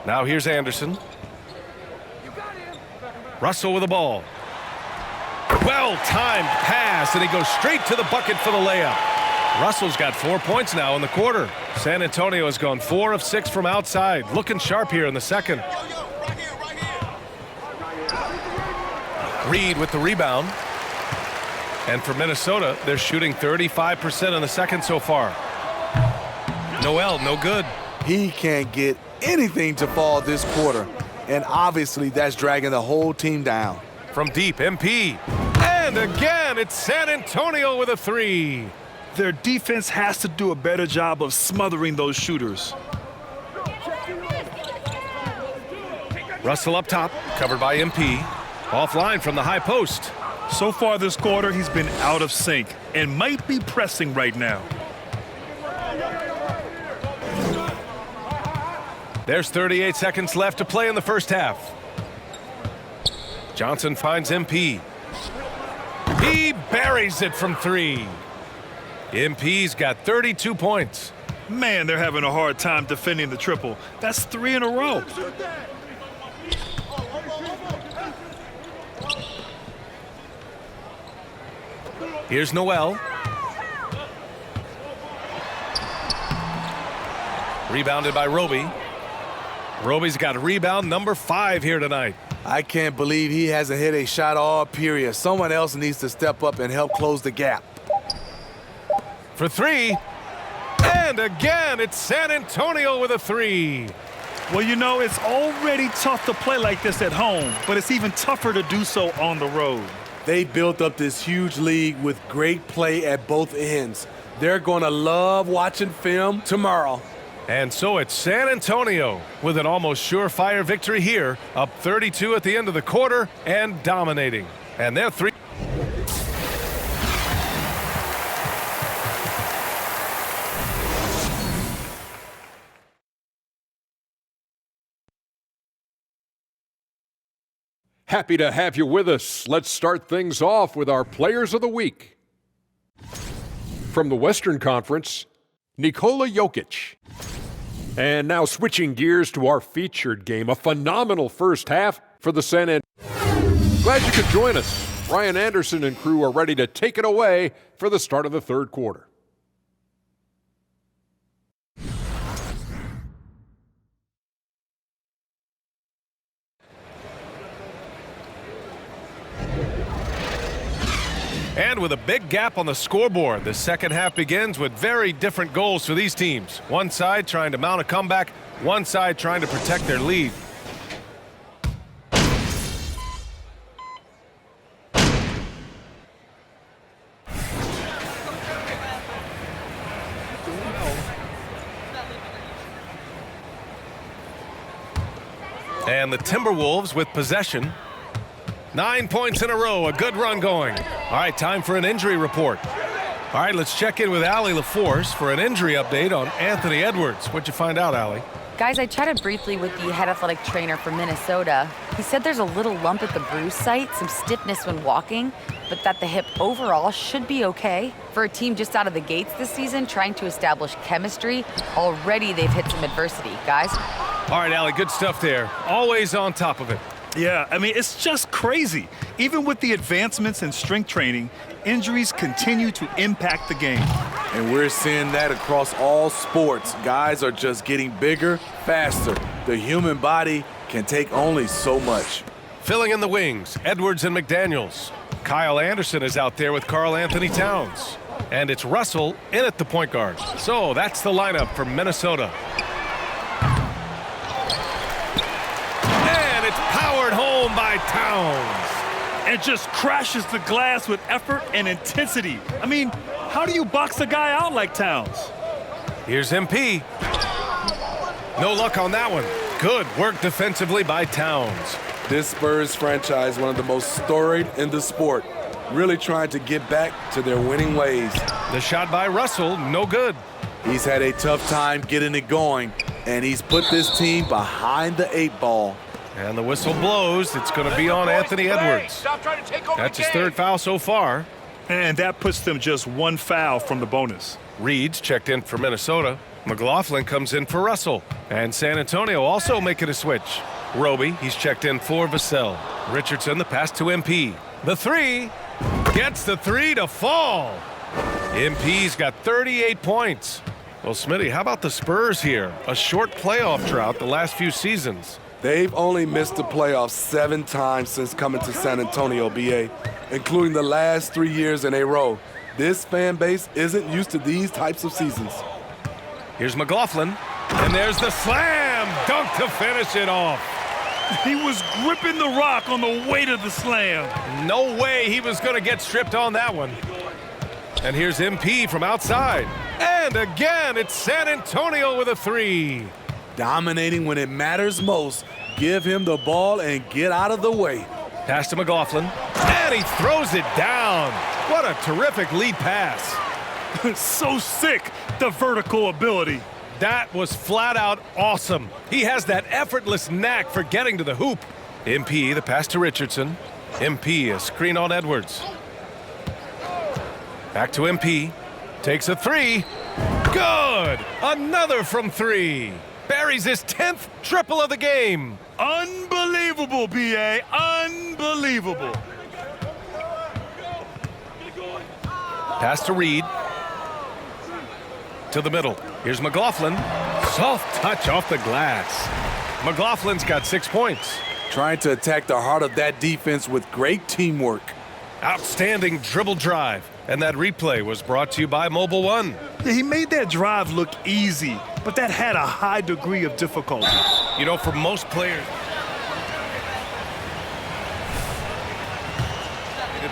Now here's Anderson. Russell with the ball. Well-timed pass, and he goes straight to the bucket for the layup. Russell's got 4 points now in the quarter. San Antonio has gone 4 of 6 from outside. Looking sharp here in the second. Reed with the rebound. And for Minnesota, they're shooting 35% in the second so far. Noel, no good. He can't get anything to fall this quarter, and obviously that's dragging the whole team down. From deep, MP. And again, it's San Antonio with a 3. Their defense has to do a better job of smothering those shooters. Russell up top, covered by MP. Offline from the high post. So far this quarter, he's been out of sync and might be pressing right now. There's 38 seconds left to play in the first half. Johnson finds MP. He buries it from 3. MP's got 32 points. Man, they're having a hard time defending the triple. That's 3 in a row. Here's Noel. Rebounded by Roby. Roby's got rebound number 5 here tonight. I can't believe he hasn't hit a shot all period. Someone else needs to step up and help close the gap. For 3. And again, it's San Antonio with a 3. Well, you know, it's already tough to play like this at home, but it's even tougher to do so on the road. They built up this huge league with great play at both ends. They're going to love watching film tomorrow. And so it's San Antonio with an almost surefire victory here, up 32 at the end of the quarter and dominating. And they're 3. Happy to have you with us. Let's start things off with our Players of the Week. From the Western Conference, Nikola Jokic. And now switching gears to our featured game, a phenomenal first half for the San Antonio. Glad you could join us. Brian Anderson and crew are ready to take it away for the start of the third quarter. And with a big gap on the scoreboard, the second half begins with very different goals for these teams. One side trying to mount a comeback, one side trying to protect their lead. And the Timberwolves with possession. 9 points in a row, a good run going. All right, time for an injury report. All right, let's check in with Allie LaForce for an injury update on Anthony Edwards. What'd you find out, Allie? Guys, I chatted briefly with the head athletic trainer for Minnesota. He said there's a little lump at the bruise site, some stiffness when walking, but that the hip overall should be okay. For a team just out of the gates this season, trying to establish chemistry, already they've hit some adversity. Guys? All right, Allie, good stuff there. Always on top of it. Yeah, I mean, it's just crazy. Even with the advancements in strength training, injuries continue to impact the game. And we're seeing that across all sports. Guys are just getting bigger, faster. The human body can take only so much. Filling in the wings, Edwards and McDaniels. Kyle Anderson is out there with Karl Anthony Towns. And it's Russell in at the point guard. So that's the lineup for Minnesota. And it's powered home by Towns. And just crashes the glass with effort and intensity. I mean, how do you box a guy out like Towns? Here's MP. No luck on that one. Good work defensively by Towns. This Spurs franchise, one of the most storied in the sport, really trying to get back to their winning ways. The shot by Russell, no good. He's had a tough time getting it going, and he's put this team behind the 8 ball. And the whistle blows. It's going to be on Anthony Edwards. That's his third foul so far. And that puts them just one foul from the bonus. Reed's checked in for Minnesota. McLaughlin comes in for Russell. And San Antonio also making a switch. Roby, he's checked in for Vassell. Richardson, the pass to MP. The three. Gets the three to fall. MP's got 38 points. Well, Smitty, how about the Spurs here? A short playoff drought the last few seasons. They've only missed the playoffs 7 times since coming to San Antonio, BA, including the last 3 years in a row. This fan base isn't used to these types of seasons. Here's McLaughlin, and there's the slam dunk to finish it off. He was gripping the rock on the weight of the slam. No way he was going to get stripped on that one. And here's MP from outside. And again, it's San Antonio with a three. Dominating when it matters most. Give him the ball and get out of the way. Pass to McLaughlin, and he throws it down. What a terrific lead pass. So sick, the vertical ability. That was flat out awesome. He has that effortless knack for getting to the hoop. MP, the pass to Richardson. MP, a screen on Edwards. Back to MP. Takes a three. Good! Another from three. Buries his 10th triple of the game. Unbelievable, B.A. Unbelievable. Pass to Reed. To the middle. Here's McLaughlin. Soft touch off the glass. McLaughlin's got 6 points. Trying to attack the heart of that defense with great teamwork. Outstanding dribble drive. And that replay was brought to you by Mobile One. Yeah, he made that drive look easy, but that had a high degree of difficulty. You know, for most players,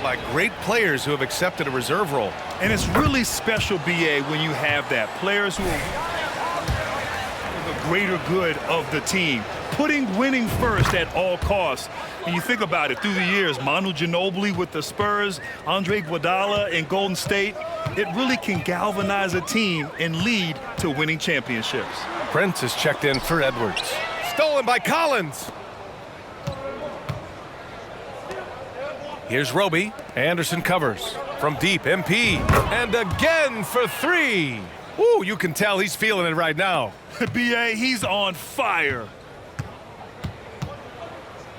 by great players who have accepted a reserve role. And it's really special, B.A., when you have that. Players who are the greater good of the team, putting winning first at all costs. And you think about it, through the years, Manu Ginobili with the Spurs, Andre Iguodala in Golden State, it really can galvanize a team and lead to winning championships. Prince is checked in for Edwards. Stolen by Collins. Here's Roby. Anderson covers. From deep, MP. And again for three. Ooh, you can tell he's feeling it right now. B.A., he's on fire.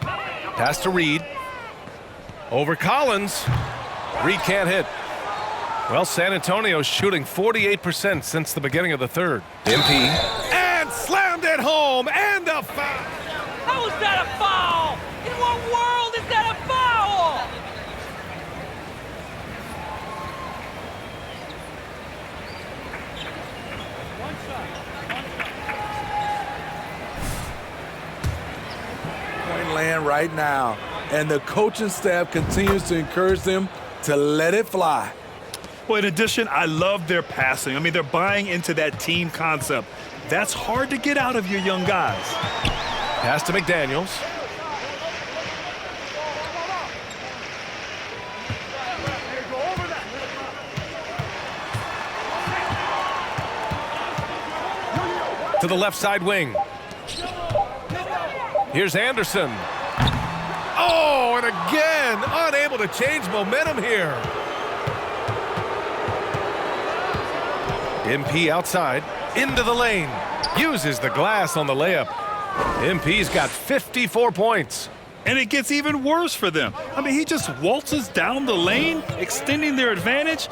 Pass to Reed. Over Collins. Reed can't hit. Well, San Antonio's shooting 48% since the beginning of the third. MP. And slammed it home. And a foul. How is that a foul? In what world is that a foul? Point land right now, and the coaching staff continues to encourage them to let it fly. Well, in addition, I love their passing. I mean, they're buying into that team concept. That's hard to get out of your young guys. Pass to McDaniels. To the left side wing. Here's Anderson. Oh, and again, unable to change momentum here. MP outside, into the lane. Uses the glass on the layup. MP's got 54 points. And it gets even worse for them. I mean, he just waltzes down the lane, extending their advantage.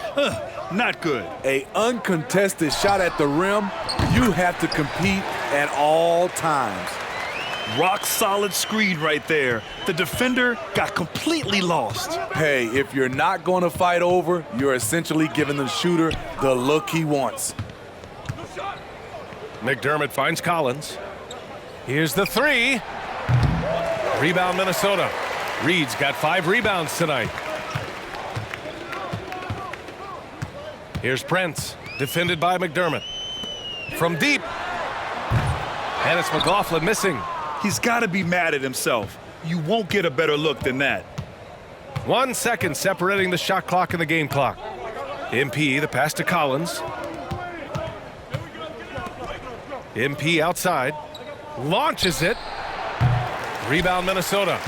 Not good. An uncontested shot at the rim, you have to compete at all times. Rock solid screen right there. The defender got completely lost. Hey, if you're not going to fight over, you're essentially giving the shooter the look he wants. McDermott finds Collins. Here's the three. Rebound Minnesota. Reed's got 5 rebounds tonight. Here's Prince, defended by McDermott. From deep. And it's McLaughlin missing. He's got to be mad at himself. You won't get a better look than that. 1 second separating the shot clock and the game clock. MP, the pass to Collins. MP outside. Launches it. Rebound Minnesota.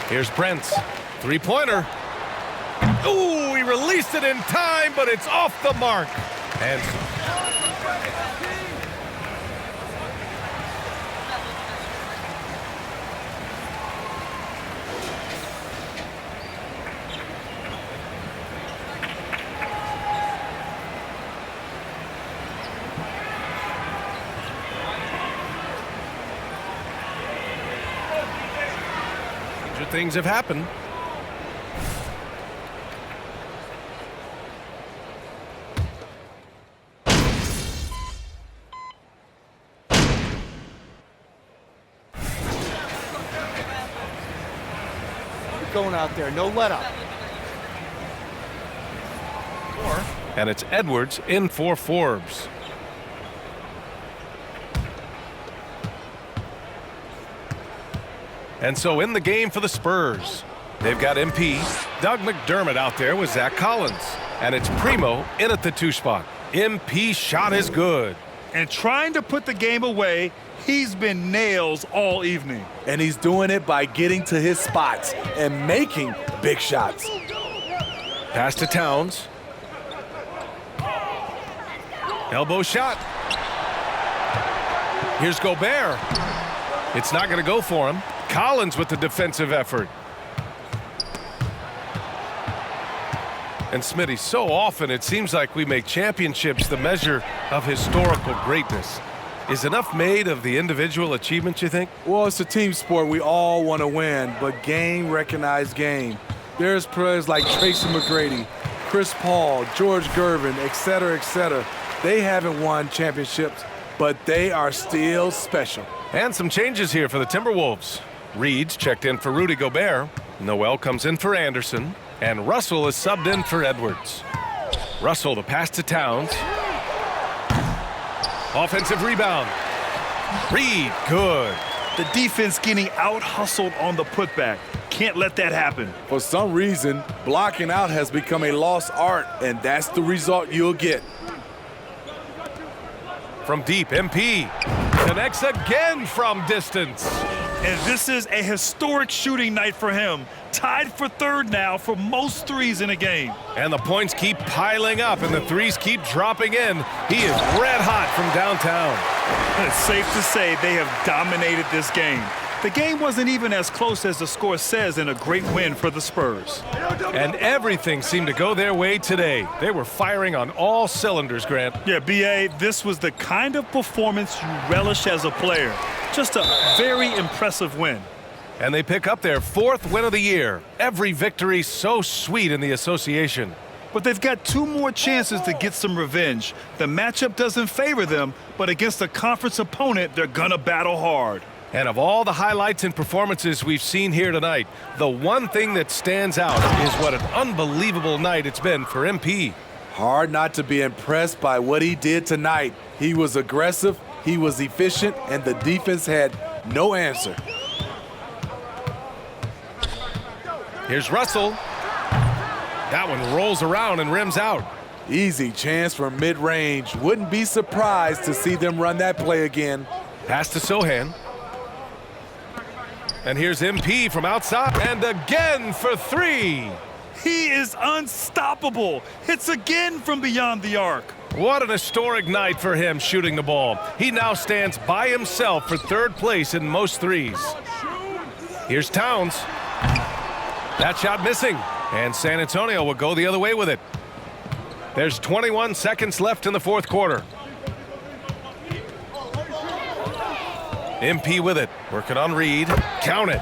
Here's Prince. Three-pointer. Ooh, he released it in time, but it's off the mark. And things have happened. Going out there, no let up. And it's Edwards in for Forbes. And so in the game for the Spurs, they've got MP, Doug McDermott out there with Zach Collins. And it's Primo in at the 2 spot. MP shot is good. And trying to put the game away, he's been nails all evening. And he's doing it by getting to his spots and making big shots. Pass to Towns. Elbow shot. Here's Gobert. It's not going to go for him. Collins with the defensive effort. And Smitty, so often it seems like we make championships the measure of historical greatness. Is enough made of the individual achievements, you think? Well, it's a team sport. We all want to win, but game recognized game. There's players like Tracy McGrady, Chris Paul, George Gervin, et cetera, They haven't won championships, but they are still special. And some changes here for the Timberwolves. Reed's checked in for Rudy Gobert. Noel comes in for Anderson. And Russell is subbed in for Edwards. Russell, the pass to Towns. Offensive rebound. Reed, good. The defense getting out-hustled on the putback. Can't let that happen. For some reason, blocking out has become a lost art, and that's the result you'll get. From deep, MP connects again from distance. And this is a historic shooting night for him. Tied for third now for most threes in a game. And the points keep piling up and the threes keep dropping in. He is red hot from downtown. It's safe to say they have dominated this game. The game wasn't even as close as the score says in a great win for the Spurs. And everything seemed to go their way today. They were firing on all cylinders, Grant. Yeah, B.A., this was the kind of performance you relish as a player. Just a very impressive win. And they pick up their 4th win of the year. Every victory so sweet in the association. But they've got 2 more chances to get some revenge. The matchup doesn't favor them, but against a conference opponent, they're gonna battle hard. And of all the highlights and performances we've seen here tonight, the one thing that stands out is what an unbelievable night it's been for MP. Hard not to be impressed by what he did tonight. He was aggressive, he was efficient, and the defense had no answer. Here's Russell. That one rolls around and rims out. Easy chance from mid-range. Wouldn't be surprised to see them run that play again. Pass to Sohan. And here's MP from outside. And again for 3. He is unstoppable. Hits again from beyond the arc. What an historic night for him shooting the ball. He now stands by himself for 3rd place in most threes. Here's Towns. That shot missing. And San Antonio will go the other way with it. There's 21 seconds left in the 4th quarter. MP with it, working on Reed. Count it.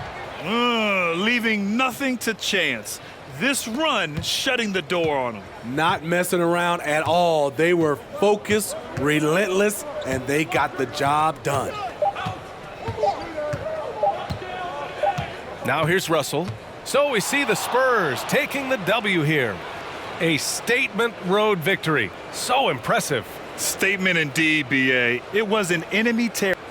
Leaving nothing to chance. This run shutting the door on them. Not messing around at all. They were focused, relentless, and they got the job done. Now here's Russell. So we see the Spurs taking the W here. A statement road victory. So impressive. Statement indeed, B.A. It was an enemy territory.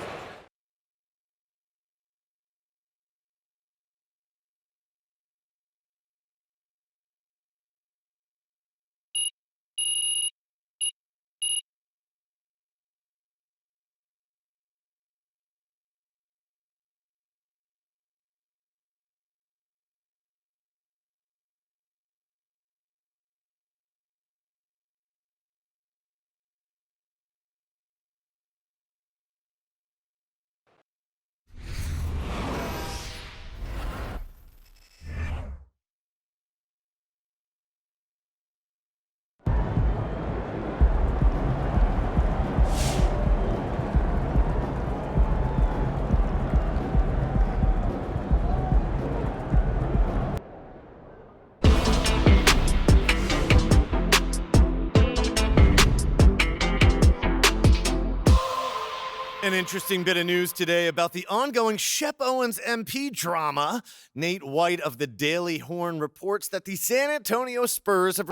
An interesting bit of news today about the ongoing Shep Owens MP drama. Nate White of the Daily Horn reports that the San Antonio Spurs have...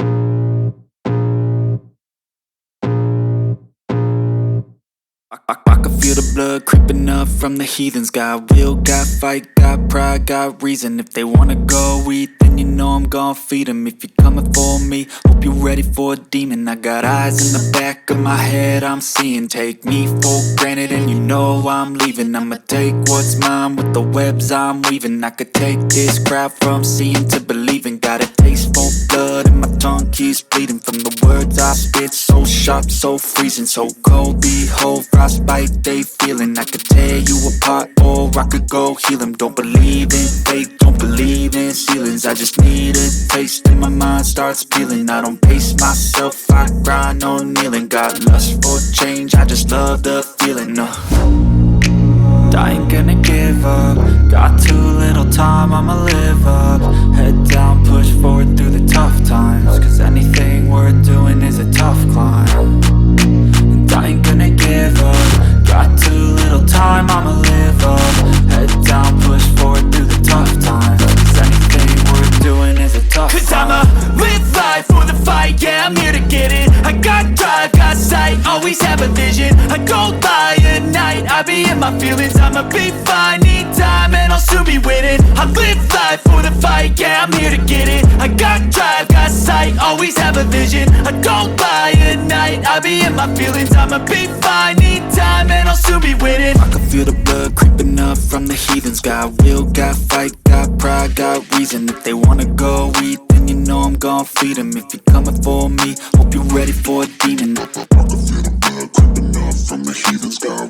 I can feel the blood creeping up from the heathens. Got will, got fight, got pride, got reason. If they wanna go eat, then you know I'm gon' feed them. If you're coming for me, hope you're ready for a demon. I got eyes in the back of my head, I'm seeing. Take me for granted and you know I'm leaving. I'ma take what's mine with the webs I'm weaving. I could take this crowd from seeing to believing. Got a taste for blood and my tongue keeps bleeding. From the words I spit, so sharp, so freezing. So cold, behold, frostbite they feeling. I could tear you apart or I could go heal them. Don't believe in fate, don't believe in ceilings. I just need a taste and my mind starts peeling. I don't pace myself, I grind on kneeling. Got lust for change, I just love the feeling. I ain't gonna give up. Got too little time, I'ma live up. Head down, push forward through the tough times. Cause anything worth doing is a tough climb. And I ain't gonna give up. Got too little time, I'ma live up. Head down, push forward through the tough times. Cause anything worth doing is a tough climb. Cause I'ma live life for the fight, yeah, I'm here to get it. I got drive, got sight, always have a vision. I don't lie at night, I be in my feelings. I'ma be fine, need time, and I'll soon be winning. I live life for the fight, yeah, I'm here to get it. I got drive, got sight, always have a vision. I don't lie at night, I be in my feelings. I'ma be fine, need time and I'll soon be winning. I can feel the blood creeping up from the heathens. Got will, got fight, got pride, got reason. If they wanna go eat, then you know I'm gon' feed them. If you're coming for me, hope you're ready for a demon. I can feel the blood creeping up from the heathens. Got